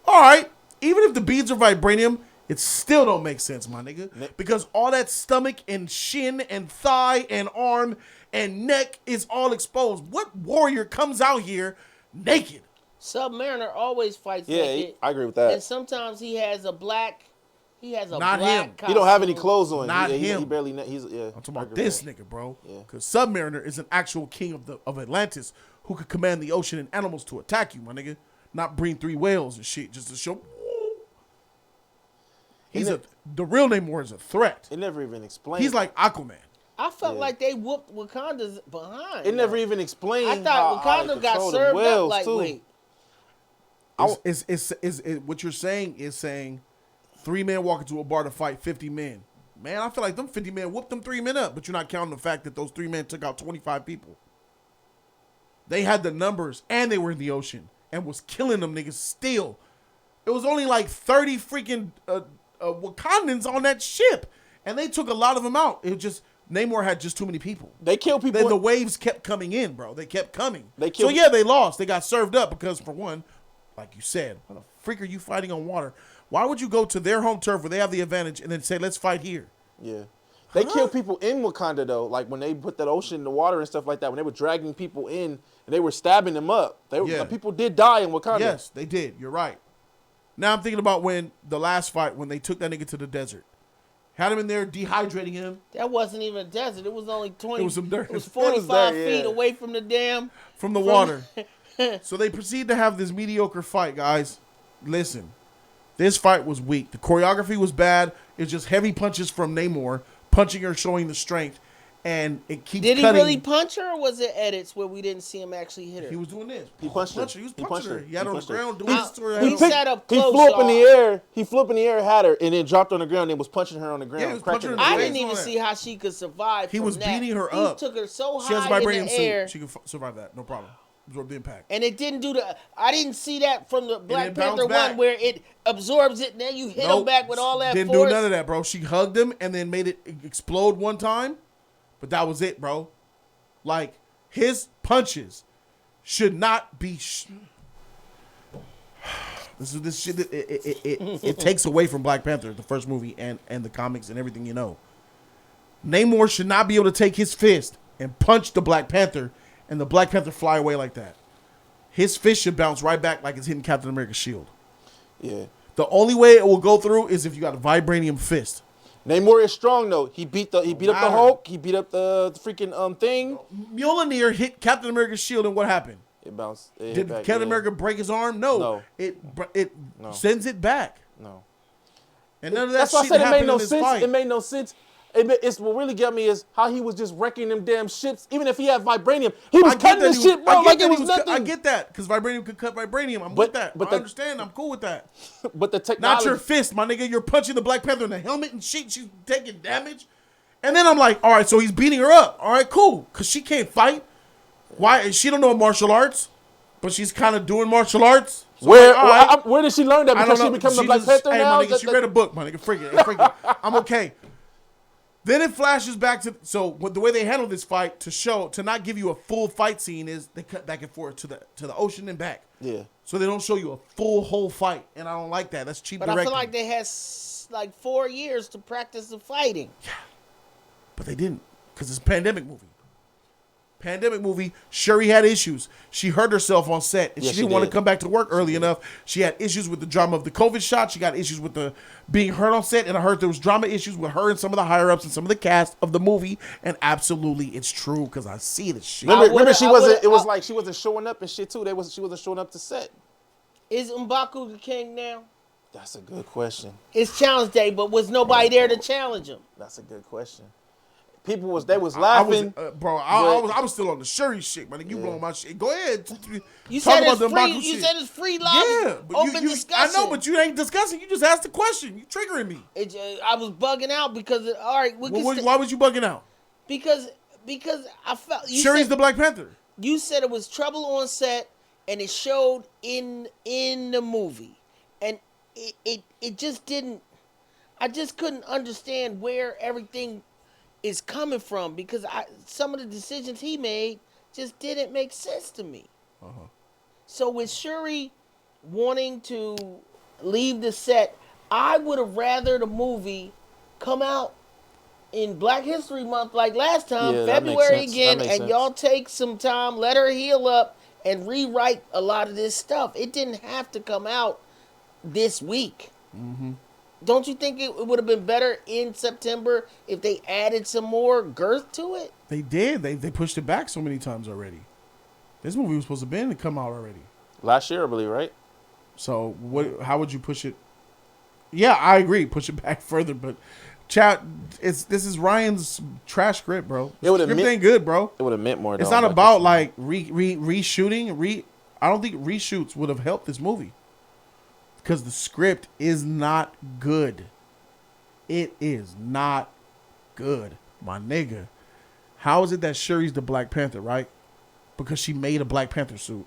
All right. Even if the beads are vibranium, it still don't make sense, my nigga. Because all that stomach and shin and thigh and arm and neck is all exposed. What warrior comes out here naked? Submariner always fights Yeah, naked. I agree with that. And sometimes he has a black. He has a Not black him. costume. He don't have any clothes on. Not he him. He barely. He's yeah. I'm talking I about agree this with nigga, bro. Yeah. Because Submariner is an actual king of Atlantis who could command the ocean and animals to attack you, my nigga. Not bring 3 whales and shit just to show. The real Namor is a threat. that. It never even explained. He's like Aquaman. I felt Yeah. like they whooped Wakanda's behind. It never even explained. I thought how Wakanda they got control the served up whales, like too. wait. What you're saying is saying 3 men walk into a bar to fight 50 men. Man, I feel like them 50 men whooped them 3 men up, but you're not counting the fact that those 3 men took out 25 people. They had the numbers and they were in the ocean and was killing them niggas still. It was only like 30 freaking Wakandans on that ship, and they took a lot of them out. It was just Namor had just too many people. They kill people. Then the waves kept coming in, bro. They kept coming. They So killed- yeah, they lost. They got served up because, for one, like you said, what the freak are you fighting on water? Why would you go to their home turf where they have the advantage and then say, let's fight here? Yeah. They kill people in Wakanda though, like when they put that ocean in the water and stuff like that. When they were dragging people in and they were stabbing them up, Yeah. people did die in Wakanda. Yes, they did. You're right. Now I'm thinking about when the last fight, when they took that nigga to the desert. Had him in there dehydrating him That wasn't even a desert. It was only 20. It was some dirt. It was It was 45 dirt, feet yeah. away from the dam. from the water. So they proceed to have this mediocre fight, guys. Listen, this fight was weak. The choreography was bad. It's just heavy punches from Namor, punching her, showing the strength, and it keeps Did he cutting. really punch her, or was it edits where we didn't see him actually hit her? He was doing this. He punched her. He was He punching punched her. her. He had He her on the punched her. ground doing He- this to her. he head. sat up He close, flew up in the y'all. air. He flew up in the air, had her, and then dropped on the ground and was punching her on the ground. Yeah, he was cracking punching her her in I the face. didn't even on that. see how she could survive. He from was that. beating her He up. took her so She has a high in vibranium the air, suit. She can survive that. No problem. Absorb the impact. and it didn't do the. I didn't see that from the Black it bounced Panther back. one where it absorbs it, and then you hit him Nope. back with all that Didn't force. do none of that, bro. She hugged him and then made it explode one time, but that was it, bro. Like, his punches should not be. This shit. It takes away from Black Panther, the first movie, and the comics and everything you know. Namor should not be able to take his fist and punch the Black Panther and the Black Panther fly away like that, his fist should bounce right back like it's hitting Captain America's shield. Yeah. The only way it will go through is if you got a vibranium fist. Namor is strong though. He beat up the matter. Hulk. He beat up the freaking thing. Mjolnir hit Captain America's shield, and what happened? It bounced. It hit Did back, Captain yeah. America break his arm? No. It No. sends it back. No. And none of that That's why I shit said it made happened no in this sense. fight. It made no sense. It's what really got me is how he was just wrecking them damn ships. Even if he had vibranium, he was cutting the shit, bro, like it was nothing. I get that, because vibranium could cut vibranium. I'm But- with that. but I the- understand. I'm cool with that. But the technology. Not your fist, my nigga. You're punching the Black Panther in the helmet and shit. She's taking damage. And then I'm like, all right, so he's beating her up. All right, cool. Because she can't fight. Why? She don't know martial arts, but she's kind of doing martial arts. So Where like, all right. where did she learn that? I Because don't she know. became the Black just- Panther hey, now? my nigga, she read a book, my nigga. Freak it. I'm okay. Then it flashes back to the way they handle this fight to not give you a full fight scene is they cut back and forth to the ocean and back. Yeah. So they don't show you a full whole fight, and I don't like that. That's cheap But directing. I feel like they had like 4 years to practice the fighting. But they didn't, because it's a pandemic movie. Shuri had issues. She hurt herself on set, and Yeah, she she didn't want to did. come back to work early enough. She had issues with the drama of the COVID shot. She got issues with the being hurt on set, and I heard there was drama issues with her and some of the higher ups and some of the cast of the movie. And absolutely, it's true because I see the shit. Remember she I wasn't. would've- It was like she wasn't showing up and shit too. She wasn't showing up to set. Is M'Baku the king now? That's a good question. It's challenge day, but was nobody there to challenge him? That's a good question. People was laughing. I was still on the Shuri shit, man. You blowing my shit. Go ahead. You Talk said about it's the free. M'Baku You shit. said it's free live, Yeah, but open I discussion. know, but you ain't discussing. You just asked the question. You triggering me. I was bugging out because all right, Why was you bugging out? because I felt you Shuri's said, the Black Panther. you said it was trouble on set and it showed in the movie, and it just didn't. I just couldn't understand where everything is coming from because some of the decisions he made just didn't make sense to me. So with Shuri wanting to leave the set, I would have rather the movie come out in Black History Month like last time, Yeah, that makes February sense. again, That makes and sense. y'all take some time, let her heal up, and rewrite a lot of this stuff. It didn't have to come out this week. Don't you think it would have been better in September if they added some more girth to it? They did. They pushed it back so many times already. This movie was supposed to be to come out already. Last year, I believe, right? So what? How would you push it? Yeah, I agree. Push it back further, but chat. This is Ryan's trash script, bro. It would've Script meant- ain't good, bro. It would have meant more. It's though, not but about like reshooting. I don't think reshoots would have helped this movie because the script is not good. It is not good, my nigga. How is it that Shuri's the Black Panther, right? Because she made a Black Panther suit,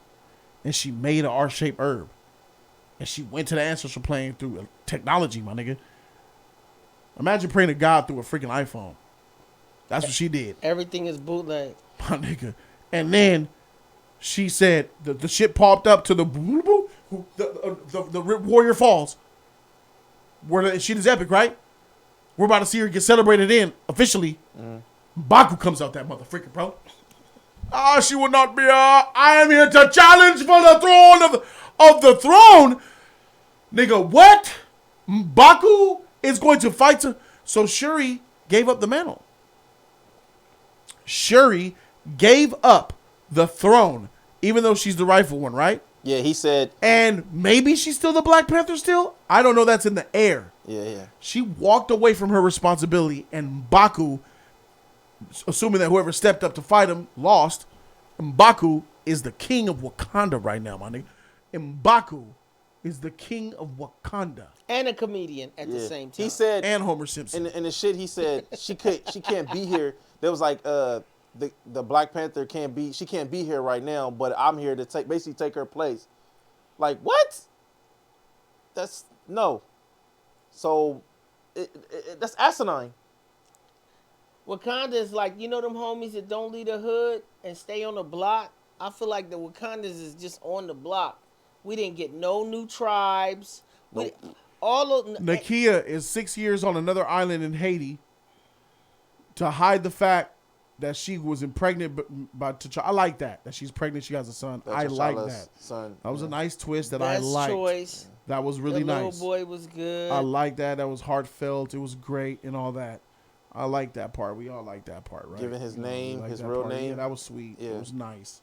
and she made an R-shaped herb, and she went to the ancestral plane through technology, my nigga. Imagine praying to God through a freaking iPhone. That's what she did. Everything is bootleg. My nigga. And then she said the shit popped up to the Warrior Falls. Where the shit is epic, right? We're about to see her get celebrated in officially. Baku comes out that motherfucker, bro. She will not be. I am here to challenge for the throne of the throne. Nigga, what? Baku is going to fight so Shuri gave up the mantle. Shuri gave up the throne, even though she's the rightful one, right? Yeah, he said. And maybe she's still the Black Panther still? I don't know. That's in the air. Yeah. She walked away from her responsibility, and Baku, assuming that whoever stepped up to fight him, lost. M'Baku is the king of Wakanda right now, my nigga. M'Baku is the king of Wakanda. And a comedian at the same time. He said. And Homer Simpson. And the shit he said she can't be here. There was like the Black Panther can't be here right now, but I'm here to basically take her place. Like what? That's no. So that's asinine. Wakanda is like, you know them homies that don't leave the hood and stay on the block? I feel like the Wakandas is just on the block. We didn't get no new tribes. Nope. Nakia is 6 years on another island in Haiti to hide the fact that she was impregnated by T'Challa. I like that she's pregnant. She has a son. I like that. Son. That was a nice twist that Best I liked. choice. That was really the nice. Little boy was good. I like that. That was heartfelt. It was great and all that. I like that part. We all like that part, right? Giving his name, like his that real part. name. Yeah, that was sweet. Yeah. It was nice.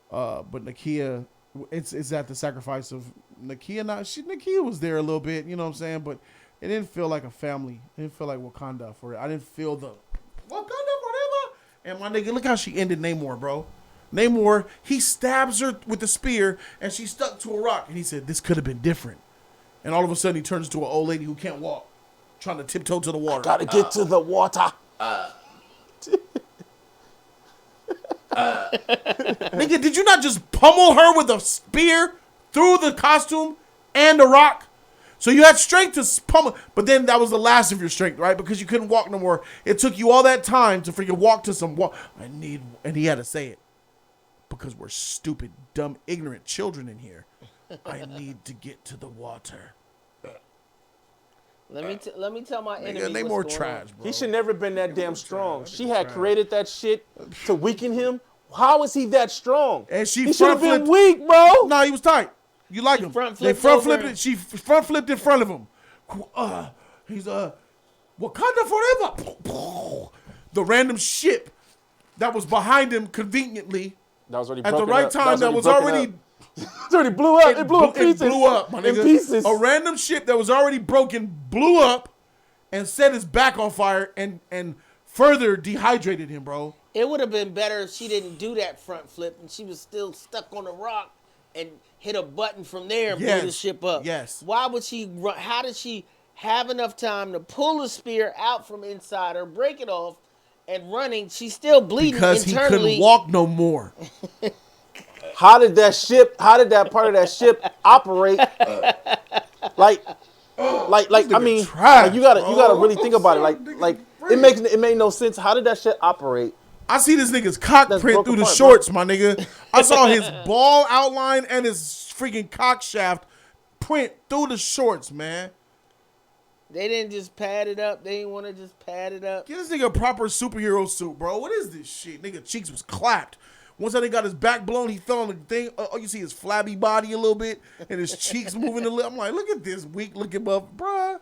But Nakia, it's at the sacrifice of Nakia. Nakia was there a little bit, you know what I'm saying? But it didn't feel like a family. It didn't feel like Wakanda for it. I didn't feel the Wakanda Forever. And my nigga, look how she ended Namor, bro. Namor, he stabs her with the spear, and she stuck to a rock. And he said, this could have been different. And all of a sudden, he turns into an old lady who can't walk, trying to tiptoe to the water. Gotta get to the water. Nigga, did you not just pummel her with a spear through the costume and the rock? So you had strength to pummel, but then that was the last of your strength, right? Because you couldn't walk no more. It took you all that time to freaking walk to some water. And he had to say it. Because we're stupid, dumb, ignorant children in here. I need to get to the water. Let me tell my enemy Nigga, they what's more going trash, on. bro. He should never been that damn strong. trash. She had created that shit to weaken him. How is he that strong? And she he should have front been flipped. weak, bro. No, he was tight. You like She him. front They flipped front over flipped him. it. She front flipped in front of him. He's Wakanda Forever. The random ship that was behind him conveniently That was already at the broken right up. time that was already It already blew up. It blew up It pieces. blew up, my In nigga. pieces. A random ship that was already broken blew up and set his back on fire and further dehydrated him, bro. It would have been better if she didn't do that front flip and she was still stuck on the rock and hit a button from there and blew the ship up. Yes. Why would she run? How did she have enough time to pull the spear out from inside her, break it off, and running? She's still bleeding Because he internally. couldn't walk no more. How did that part of that ship operate? Like I mean, trash, like you gotta bro. really think about it. Like it made no sense. How did that shit operate? I see this nigga's cock That's print broke through the apart, shorts, my nigga. I saw his ball outline and his freaking cock shaft print through the shorts, man. They didn't just pad it up. They didn't want to just pad it up. Get this nigga a proper superhero suit, bro. What is this shit? Nigga cheeks was clapped. Once that nigga got his back blown, he fell on the thing. Oh, you see his flabby body a little bit and his cheeks moving a little. I'm like, look at this weak looking buff, bruh.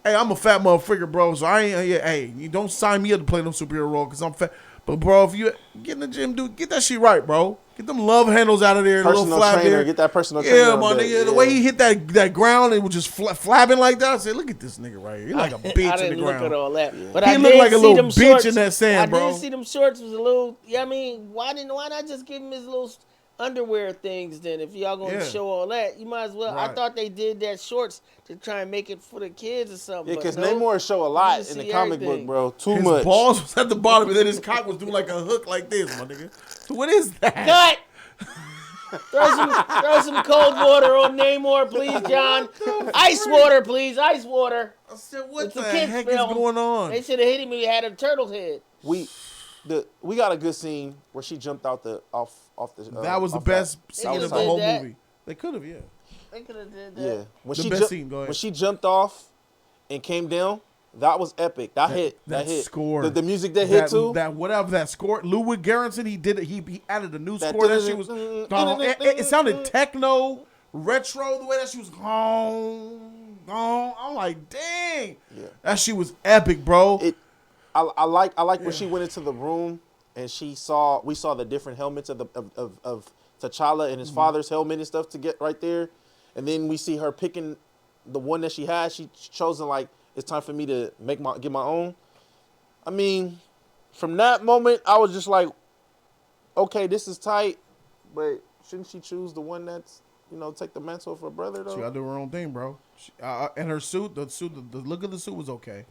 Hey, I'm a fat motherfucker, bro. So I ain't. Hey, you don't sign me up to play no superhero role because I'm fat. But bro, if you get in the gym, dude, get that shit right, bro. Get them love handles out of there. Personal little flab trainer, there. get that personal trainer. Yeah, on my deck. nigga. The way he hit that ground, it was just flabbing like that. I said, look at this nigga right here. He like a bitch I in the didn't look ground. at all that. But He I looked did like a see little them bitch shorts. in that sand, bro. I did see them shorts was a little. Yeah, I mean, why not just give him his little underwear things then? If y'all gonna Yeah. show all that, you might as well. I Right. thought they did that shorts to try and make it for the kids or something. Yeah, but because no. Namor show a lot just in the see comic everything. book, bro. Too His much. balls was at the bottom, and then his cock was doing like a hook like this, my nigga. What is that? Cut. throw some cold water on Namor, please, John. Ice water, please. Ice water. I said, what It's the a kid's heck film. is going on? They should have hit him when he had a turtle head. We got a good scene where she jumped out off the. That was the off best that. scene That was of the tight. whole that. movie. They could have, yeah. They could have did that. Yeah, when The she best scene, go ahead. when she jumped off and came down, that was epic. That hit. score. The music that hit too. That whatever that score. Ludwig Göransson, he did it. He added a new That score. That shit was. It sounded techno, retro. The way that she was gone. I'm like, dang. Yeah. That shit was epic, bro. I like when she went into the room and we saw the different helmets of T'Challa and his father's helmet and stuff to get right there, and then we see her picking the one that she has. She chosen like, it's time for me to get my own. I mean, from that moment, I was just like, okay, this is tight, but shouldn't she choose the one that's, take the mantle of her brother though? She gotta do her own thing, bro. And her suit, the look of the suit was okay.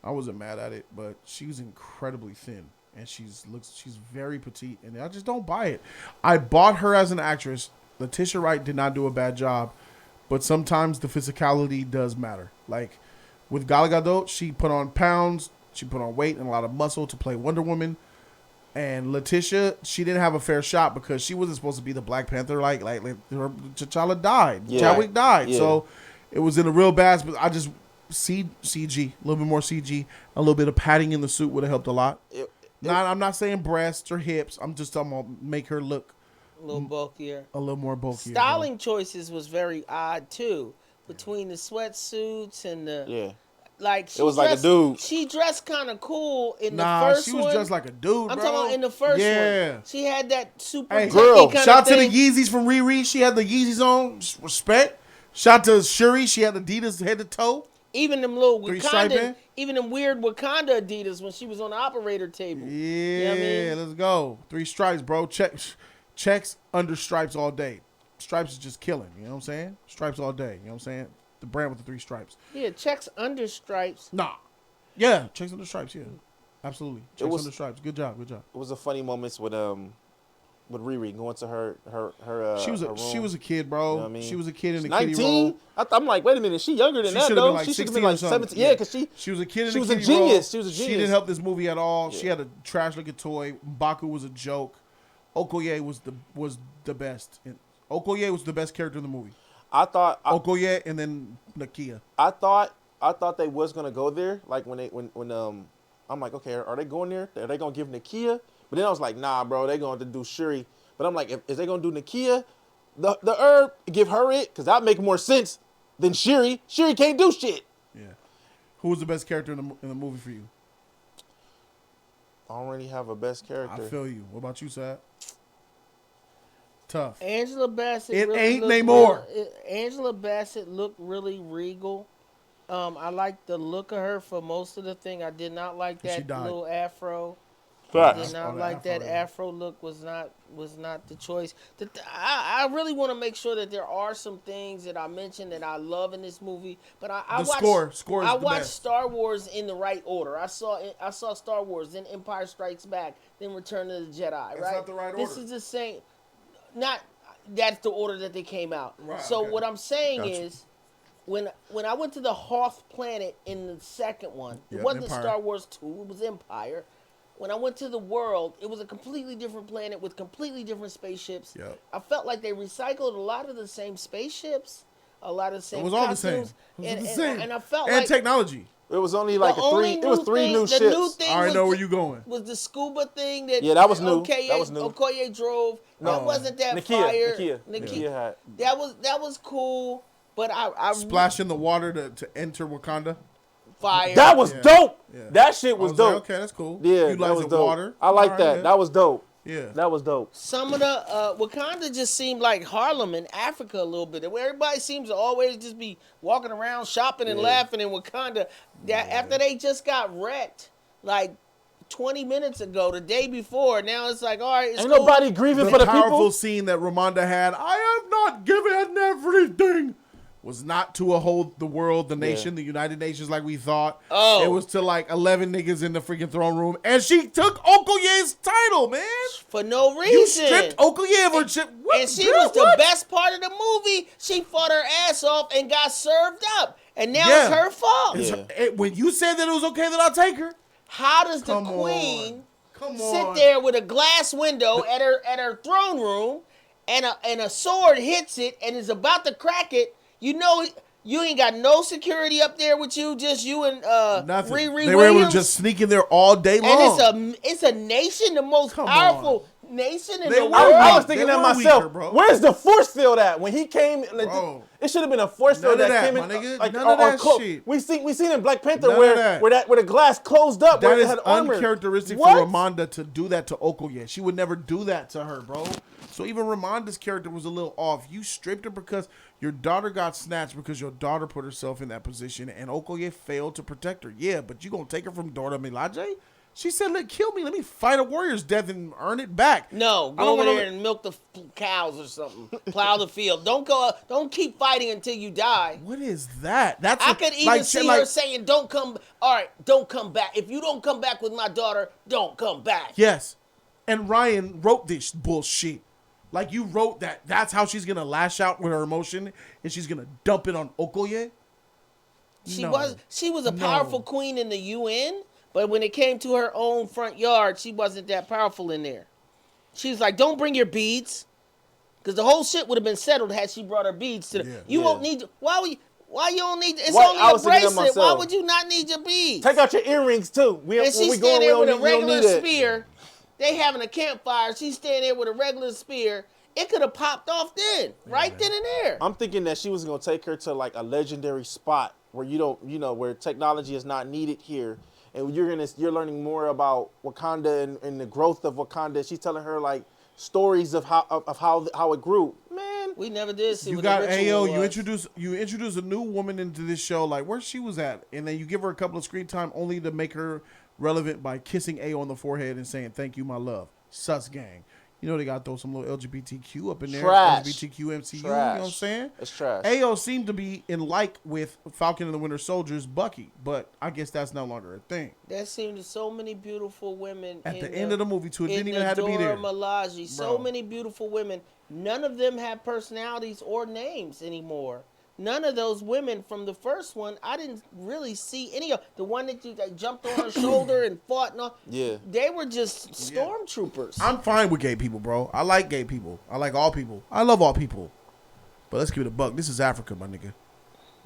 I wasn't mad at it, but she was incredibly thin, and she's very petite, and I just don't buy it. I bought her as an actress. Letitia Wright did not do a bad job, but sometimes the physicality does matter. Like with Gal Gadot, she put on pounds, she put on weight and a lot of muscle to play Wonder Woman. And Letitia, she didn't have a fair shot because she wasn't supposed to be the Black Panther. Like T'Challa died, Chadwick died, so it was in a real bad. But I just CG, a little bit more CG, a little bit of padding in the suit would have helped a lot. I'm not saying breasts or hips. I'm just talking about make her look A little bulkier. a little more bulkier. Styling choices was very odd too, between the sweatsuits and the Yeah. like. It was like a dude. She dressed kind of cool in the Nah, first she was one. dressed like a dude, I'm bro. talking about in the first Yeah. one. She had that super Hey, techie girl, kind Shout of to the thing. Yeezys from Riri. She had the Yeezys on. Respect. Shout to Shuri. She had Adidas head to toe. Even them little Three stripe Wakanda, in? even them weird Wakanda Adidas when she was on the operator table. Yeah, You know what I mean? let's go. 3 stripes, bro. Checks under stripes all day. Stripes is just killing. You know what I'm saying? Stripes all day. You know what I'm saying? The brand with the 3 stripes. Yeah, checks under stripes. Nah. Yeah, checks under stripes. Yeah, absolutely. Checks was- under stripes. Good job. Good job. It was a funny moments with Riri going to her She was her room. she was a kid, bro. You know what I mean? She was a kid in the 19. kiddie role. I'm like, wait a minute, she younger than She that should have though. been like She should have 16 been or like something. 17. Yeah, because She was a kid in she the was a kiddie genius. role. She was a She genius. didn't help this movie at all. Yeah. She had a trash looking toy. Mbaku was a joke. Okoye was the best. Okoye was the best character in the movie. Okoye and then Nakia. I thought they was gonna go there. Like when I'm like, okay, are they going there? Are they gonna give Nakia? But then I was like, nah, bro, they going to do Shuri. But I'm like, if they gonna do Nakia, the herb, give her it, because that make more sense than Shuri. Shuri can't do shit. Yeah. Who was the best character in the movie for you? I don't really have a best character. I feel you. What about you, Sad? Tough. Angela Bassett. It really ain't looked Namor. Angela Bassett looked really regal. I liked the look of her for most of the thing. I did not like She that died. little afro. Facts. Did not Oh, the like afro, that yeah. afro look. Was not the choice. I really want to make sure that there are some things that I mentioned that I love in this movie. But I The watched, score is I the watched best. Star Wars in the right order. I saw Star Wars, then Empire Strikes Back, then Return of the Jedi. That's right? not the right This order. is the same. Not that's the order that they came out. Right, So okay. what I'm saying Gotcha. is. When I went to the Hoth planet in the second one, it Yep, wasn't Empire. Star Wars 2, it was Empire. When I went to the world, it was a completely different planet with completely different spaceships. Yep. I felt like they recycled a lot of the same spaceships, a lot of the same It was all the same. costumes, It was and, the and- same. and I felt and like technology. It was only like the only it was three thing, new the ships. new thing I already was know where the- you going. was the scuba thing that Yeah, that was new. Okoye, That was new. Okoye drove. That wasn't that Nakia, fire. Nakia had. That was cool, but I Splash in the water to enter Wakanda. fire. That was Yeah. dope. Yeah. That shit I was like, dope. okay, that's cool. Yeah, that Utilizing was dope. water. I like All right, that. yeah. That was dope. Yeah. That was dope. Some of the Wakanda just seemed like Harlem in Africa a little bit. Where everybody seems to always just be walking around shopping and Yeah. laughing in Wakanda. That after they just got wrecked like 20 minutes ago, the day before. Now it's like, all right, it's Ain't cool. nobody grieving The for the powerful people. scene that Ramonda had, I have not given everything, was not to hold the world, the nation, the United Nations like we thought. Oh. It was to like 11 niggas in the freaking throne room. And she took Okoye's title, man. For no reason. You stripped Okoye of her shit. What? And she Girl, was the what? best part of the movie. She fought her ass off and got served up. And now Yeah. it's her fault. It's Yeah. when you said that it was okay that I'll take her. How does the Come queen Come sit on. there with a glass window at her throne room and a sword hits it and is about to crack it? You know you ain't got no security up there with you, just you and Nothing. Riri They were able to Williams. just sneak in there all day long. And it's a nation, the most Come powerful nation in They the were world. I was They thinking that were myself. weaker, bro. Where's the force field at? When he came, Bro. it should have been a force None field of that that, came my in. nigga. Like, None of that shit. We seen in Black Panther None of where that. the glass closed up. where That it is had armor. uncharacteristic What? for Ramonda to do that to Okoye. She would never do that to her, bro. So even Ramonda's character was a little off. You stripped her because your daughter got snatched because your daughter put herself in that position and Okoye failed to protect her. Yeah, but you gonna take her from Dora Milaje? She said, "Look, kill me. Let me fight a warrior's death and earn it back." No, I go don't over wanna- there and milk the cows or something. Plow the field. Don't keep fighting until you die. What is that? That's I a- could even like, see shit her like- saying, "Don't come. All right, don't come back. If you don't come back with my daughter, don't come back." Yes. And Ryan wrote this bullshit. Like you wrote that. That's how she's gonna lash out with her emotion, and she's gonna dump it on Okoye. She No. was a No. powerful queen in the UN, but when it came to her own front yard, she wasn't that powerful in there. She was like, "Don't bring your beads," because the whole shit would have been settled had she brought her beads to the. Yeah. You Yeah. won't need. Why you don't need? It's Why- only I a was thinking that bracelet. Why myself. would you not need your beads? Take out your earrings too. And she's when we standing going, there with a we don't regular need it. spear. They having a campfire. She's standing there with a regular spear. It could have popped off then, right then and there. I'm thinking that she was gonna take her to like a legendary spot where you don't, where technology is not needed here, and you're learning more about Wakanda and the growth of Wakanda. She's telling her like stories of how it grew. Man, We never did see. You what got the ritual Ayo. was. You introduce a new woman into this show, like where she was at, and then you give her a couple of screen time, only to make her relevant by kissing Ayo on the forehead and saying "Thank you, my love." Sus gang. You know they got to throw some little LGBTQ up in there. Trash. LGBTQ MCU. Trash. You know what I'm saying? It's trash. Ayo seemed to be in like with Falcon and the Winter Soldier's Bucky, but I guess that's no longer a thing. There seemed so many beautiful women At the end of the movie, too, it didn't even have to be there. Malaji, so Bro. many beautiful women. None of them have personalities or names anymore. None of those women from the first one, I didn't really see any of. The one that jumped on her shoulder and fought and all. Yeah. They were just stormtroopers. I'm fine with gay people, bro. I like gay people. I like all people. I love all people. But let's give it a buck. This is Africa, my nigga.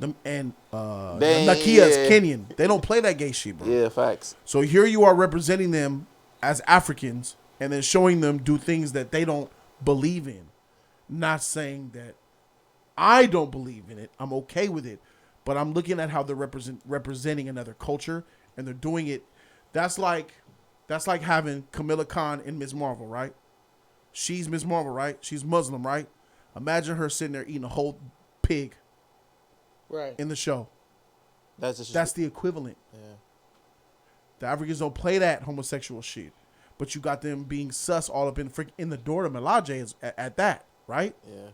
Nakia is Kenyan. They don't play that gay shit, bro. Yeah, facts. So here you are representing them as Africans and then showing them do things that they don't believe in. Not saying that I don't believe in it. I'm okay with it. But I'm looking at how they're representing another culture and they're doing it. That's like having Kamala Khan in Ms. Marvel, right? She's Ms. Marvel, right? She's Muslim, right? Imagine her sitting there eating a whole pig right. in the show. That's the equivalent. yeah. The Africans don't play that homosexual shit. But you got them being sus all up in the door to Malaje is at that, right? Yeah.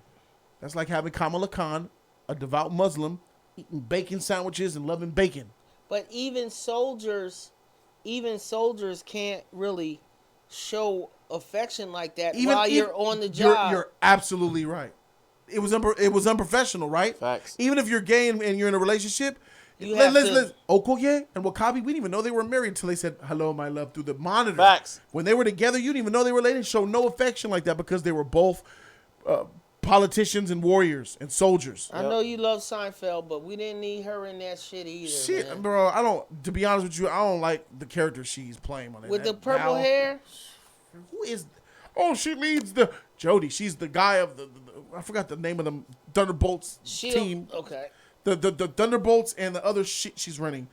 That's like having Kamala Khan, a devout Muslim, eating bacon sandwiches and loving bacon. But even soldiers can't really show affection like that while you're on the job. You're absolutely right. It was unprofessional, right? Facts. Even if you're gay and you're in a relationship, Okoye and Wakabi, we didn't even know they were married until they said hello, my love, through the monitor. Facts. When they were together, you didn't even know they were related. Show no affection like that because they were both politicians and warriors and soldiers. I know you love Seinfeld, but we didn't need her in that shit either. Shit, man. bro. To be honest with you, I don't like the character she's playing on it. With the purple hair? Who is? Oh, she leads the Jody. She's the guy of the I forgot the name of the Thunderbolts team. Okay. The Thunderbolts and the other shit she's running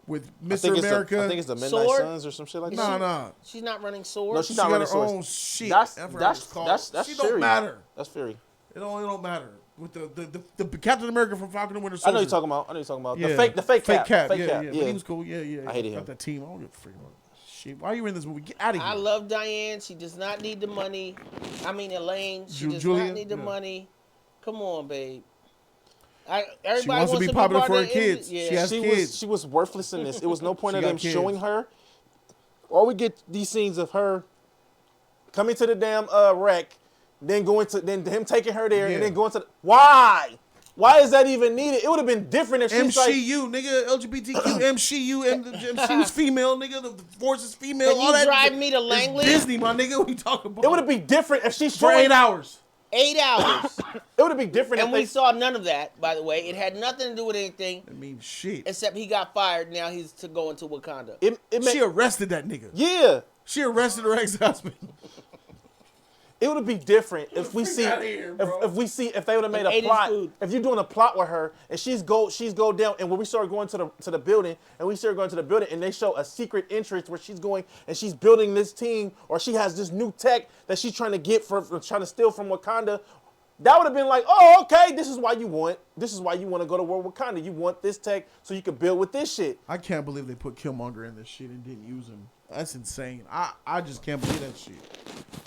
with Mr. America. I think it's the Midnight Sword? Suns or some shit like that. Nah. She's not running swords. No, She she's not got running her swords. own shit. That's She Fury. don't matter. That's Fury. It don't matter. With the Captain America from Falcon and Winter I Soldier. know you're talking about. Yeah. The fake cap. Yeah. But he was cool. Yeah. I hated Got him. that team. I don't give a freak about shit. Why are you in this movie? Get out of here. I love Diane. She does not need the money. I mean, Elaine. She does Julia? not need the Yeah. money. Come on, babe. She wants to be popular for her kids. Yeah. She has kids. She was worthless in this. It was no point She of got them kids. showing her. Or we get these scenes of her coming to the damn wreck, then him taking her there, Yeah. and then going to why? Why is that even needed? It would have been different if she's like, MCU, nigga, LGBTQ, MCU, and the MCU's female, nigga, the force is female, Can all you that. drive me to It's Langley? Disney, my nigga, what you talking about? it would have been different if she's for showing 8 hours. 8 hours. It would have been different And if we they saw none of that, by the way. It had nothing to do with anything, I mean, shit. except he got fired. Now he's to go into Wakanda. it She made, arrested that nigga. yeah. She arrested her ex-husband. It would be different if we see outta here, bro. if they would have made And a ate his plot. food. If you're doing a plot with her and she's go down, and when we start going to the building and they show a secret entrance where she's going and she's building this team, or she has this new tech that she's trying to get trying to steal from Wakanda. That would have been like, oh, okay, this is why you want to go to World Wakanda. You want this tech so you can build with this shit. I can't believe they put Killmonger in this shit and didn't use him. That's insane. I just can't believe that shit.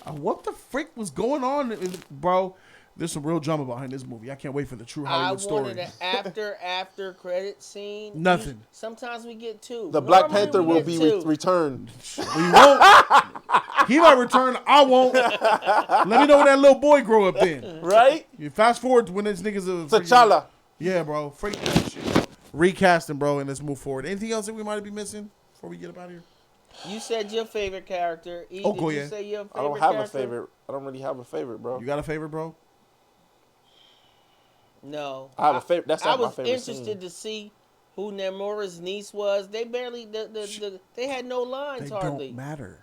What the frick was going on, bro? There's some real drama behind this movie. I can't wait for the true Hollywood story. I wanted an after credit scene. Nothing. Sometimes we get two. The Black Normally Panther we will get be two. returned. We won't. He might return. I won't. Let me know when that little boy grow up then. Right? You fast forward to when this nigga's a T'Challa. Yeah, bro. Freak that shit, bro. Recasting, bro, and let's move forward. Anything else that we might be missing before we get up out of here? You said your favorite character. E, Okoye. did you say your favorite I don't have character? a favorite. I don't really have a favorite, bro. You got a favorite, bro? No. I have a favorite. That's I not my was favorite interested to see who Namura's niece was. They barely they had no lines They hardly. don't matter.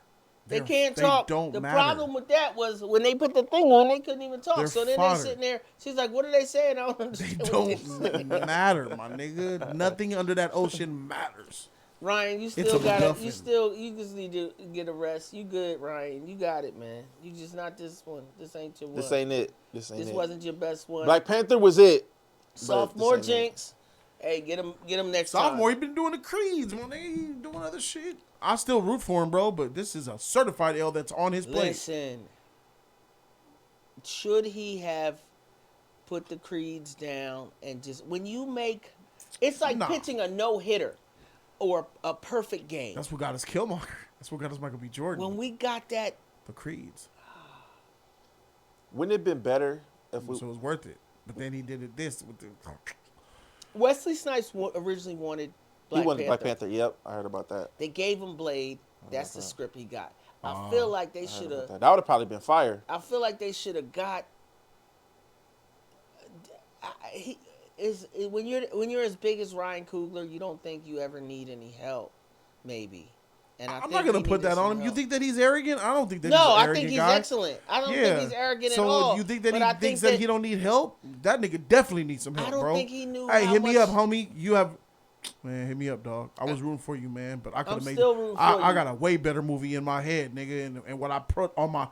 They can't talk. Don't The matter. problem with that was when they put the thing on, they couldn't even talk. They're So then fodder. they sitting there. She's like, "What are they saying? I don't They understand." what they're saying." don't matter, my nigga. Nothing under that ocean matters. Ryan, you It's still a got it. MacGuffin. You just need to get a rest. You good, Ryan? You got it, man. You just not this one. This ain't your one. This ain't it. This ain't This it. wasn't your best one. Black Panther was it. Sophomore this ain't it. Jinx. Hey, get him next Sophomore, time. he been doing the creeds, man. He doing other shit. I still root for him, bro. But this is a certified L that's on his plate. Listen, should he have put the creeds down and just when you make, it's like Nah. pitching a no hitter or a perfect game. That's what got us Killmonger. That's what got us Michael B. Jordan. When we got that, The creeds. Wouldn't it have been better if we? So it was worth it. But then he did it this with the. Wesley Snipes originally wanted Black He wanted Panther. Black Panther. Yep, I heard about that. They gave him Blade. That's the that. script he got. I feel like they I heard should about have. That would have probably been fire. I feel like they should have got. When you're as big as Ryan Coogler, you don't think you ever need any help, maybe. And I I'm think not gonna he put needed that on some him. You help. think that he's arrogant? I don't think that. No, he's an I arrogant think he's guy. excellent. I don't think he's arrogant so at all. you think that but I he think thinks that he don't need help? That nigga definitely needs some help, I don't bro. think he knew. Hey, how hit me much- up, homie. You have, man, hit me up, dog. I was rooting for you, man, but I could have made. still rooting for I you. got a way better movie in my head, nigga, and what I put on my.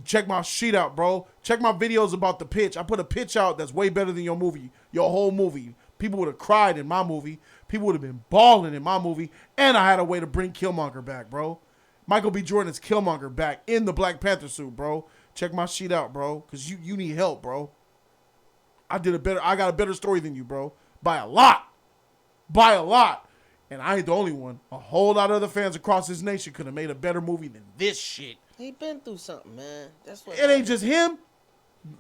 Check my sheet out, bro. Check my videos about the pitch. I put a pitch out that's way better than your movie, your whole movie. People would have cried in my movie. People would have been balling in my movie, and I had a way to bring Killmonger back, bro. Michael B. Jordan's Killmonger back in the Black Panther suit, bro. Check my sheet out, bro, because you need help, bro. I got a better story than you, bro. By a lot. And I ain't the only one. A whole lot of other fans across this nation could have made a better movie than this shit. He been through something, man. That's what. It ain't just him.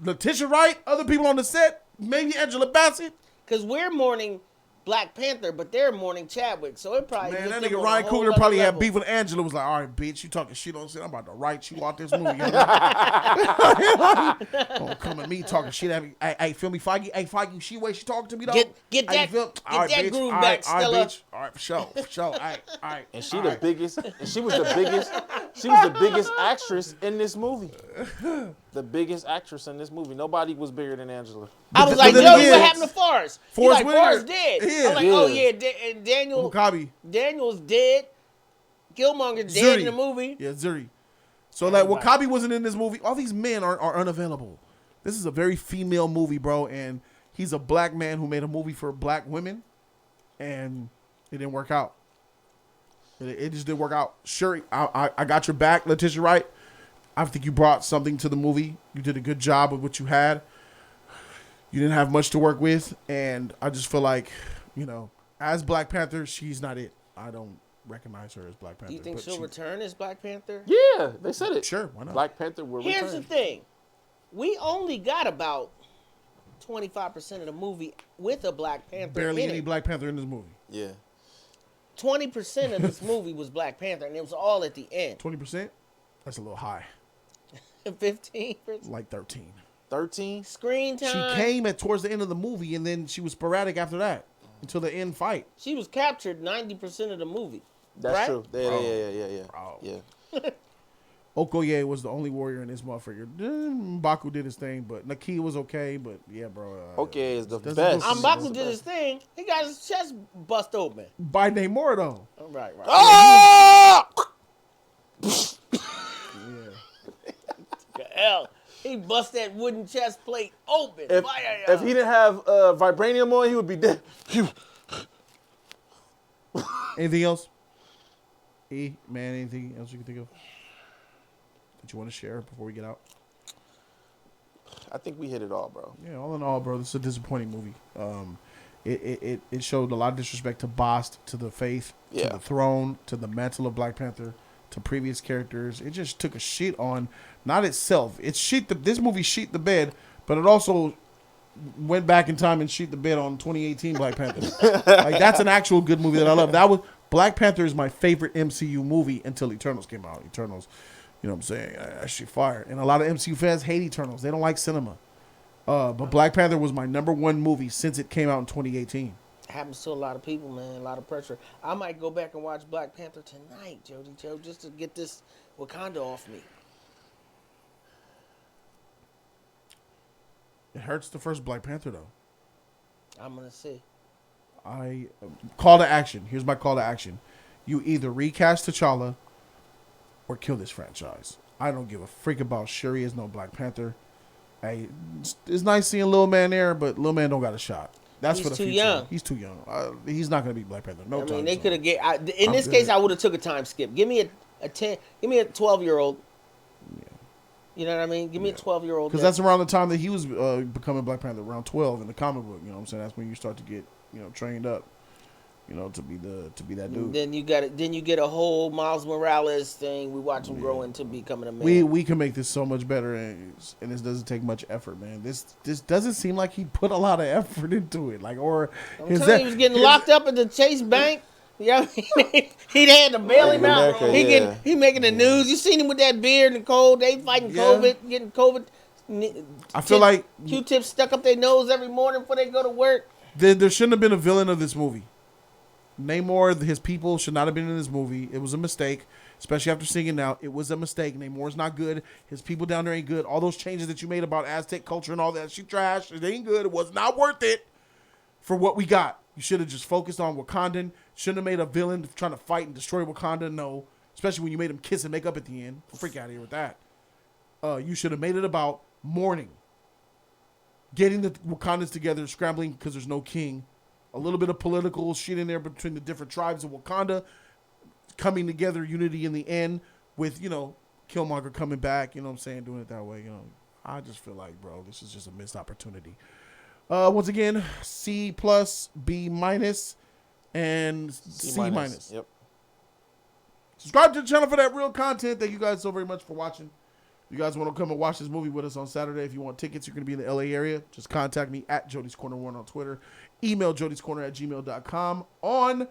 Letitia Wright, other people on the set, maybe Angela Bassett. Because we're mourning Black Panther, but they're mourning Chadwick, so it probably Man, hit that them nigga on a Ryan whole Coogler other probably had level. beef with Angela. Was like, all right, bitch, you talking shit on set. I'm about to write you out this movie. Don't come at me talking shit at me. Hey, feel me, Feige? Hey, Feige, she way she talking to me, though? Get Hey, that- you feel- get all right, that bitch. groove All back, right, Stella. bitch. All right, for sure. All right. And she all the right. biggest. And she was the biggest. She was the biggest actress in this movie. The biggest actress in this movie. Nobody was bigger than Angela. I was like, then yo, again, what happened to Forrest? He's Forrest like, Whitaker. Forrest dead. Yeah. I'm like, Yeah. oh yeah, and Daniel's dead. Killmonger's dead in the movie. Yeah, Zuri. So like Wakabi wasn't in this movie. All these men are unavailable. This is a very female movie, bro, and he's a black man who made a movie for black women, and it didn't work out. It just didn't work out. Sure, I got your back, Letitia Wright. I think you brought something to the movie. You did a good job with what you had. You didn't have much to work with, and I just feel like, as Black Panther, she's not it. I don't recognize her as Black Panther. Do you think but she'll she- return as Black Panther? Yeah, they said it. Sure, why not? Black Panther will Here's return. the thing. We only got about 25% of the movie with a Black Panther Barely in any it. Black Panther in this movie. Yeah. 20% of this movie was Black Panther, and it was all at the end. 20%? That's a little high. 15%. Like 13. 13. Screen She time. came at towards the end of the movie, and then she was sporadic after that until the end fight. She was captured 90% of the movie. That's right? true. Yeah. Bro. Yeah. Okoye was the only warrior in this motherfucker. M'Baku did his thing, but Naki was okay. But yeah, bro. Okay, is the doesn't best. look- M'Baku did his thing. He got his chest bust open. By Namor though. Right. Ah! Yeah. Hell, he bust that wooden chest plate open. If he didn't have vibranium on, he would be dead. Anything else? Man, anything else you can think of that you want to share before we get out? I think we hit it all, bro. Yeah, all in all, bro, this is a disappointing movie. It showed a lot of disrespect to Bast, to the faith, to Yeah. the throne, to the mantle of Black Panther, to previous characters. It just took a shit on not itself. This movie shit the bed, but it also went back in time and shit the bed on 2018 Black Panther. Like that's an actual good movie that I love. Black Panther is my favorite MCU movie until Eternals came out. Eternals, you know what I'm saying? Actually fire. And a lot of MCU fans hate Eternals. They don't like cinema. But Black Panther was my #1 movie since it came out in 2018. Happens to a lot of people, man. A lot of pressure. I might go back and watch Black Panther tonight, Jody Joe, just to get this Wakanda off me. It hurts the first Black Panther though. I'm gonna see. Call to action. Here's my call to action. You either recast T'Challa or kill this franchise. I don't give a freak about Shuri as no Black Panther. Hey, it's nice seeing Lil Man there, but Lil Man don't got a shot. That's He's for the too future. young. He's too young. He's not going to be Black Panther. No I time. mean, they soon. could have in I'm this good. case, I would have took a time skip. Give me a 12-year-old. Yeah. You know what I mean? Give me a 12-year-old. Because that's around the time that he was becoming Black Panther, around 12 in the comic book. You know what I'm saying? That's when you start to get, trained up, to be that dude. Then you get a whole Miles Morales thing. We watch him grow into becoming a man. We can make this so much better, and this doesn't take much effort, man. This doesn't seem like he put a lot of effort into it, I'm telling you, he was getting locked up at the Chase Bank. Yeah, he had to bail him out. America, He making the news. You seen him with that beard and cold. They fighting COVID, getting COVID. I feel like Q-tips stuck up their nose every morning before they go to work. there shouldn't have been a villain of this movie. Namor, his people should not have been in this movie. It was a mistake, especially after seeing it now. It was a mistake. Namor's not good. His people down there ain't good. All those changes that you made about Aztec culture and all that, she trash. It ain't good. It was not worth it for what we got. You should have just focused on Wakandan. Shouldn't have made a villain trying to fight and destroy Wakanda. No, especially when you made him kiss and make up at the end. Freak out of here with that. You should have made it about mourning, getting the Wakandans together, scrambling because there's no king. A little bit of political shit in there between the different tribes of Wakanda, coming together, unity in the end, with, Killmonger coming back, you know what I'm saying, doing it that way, I just feel like, bro, this is just a missed opportunity. Once again, C+, B-, and C-. Yep. Subscribe to the channel for that real content. Thank you guys so very much for watching. You guys want to come and watch this movie with us on Saturday. If you want tickets, you're going to be in the LA area. Just contact me at Jody's Corner 1 on Twitter. Email jodyscorner@gmail.com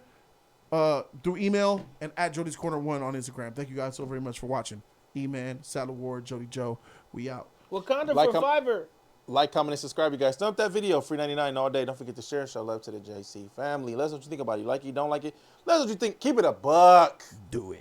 through email, and at Jody's Corner 1 on Instagram. Thank you guys so very much for watching. E-Man, Saddle Ward, Jody Joe. We out. Wakanda Like, Forever. Like, comment, and subscribe, you guys. Thumb up that video. Free 99 all day. Don't forget to share. Show love to the JC family. Let us know what you think about it. You like it, you don't like it. Let us know what you think. Keep it a buck. Do it.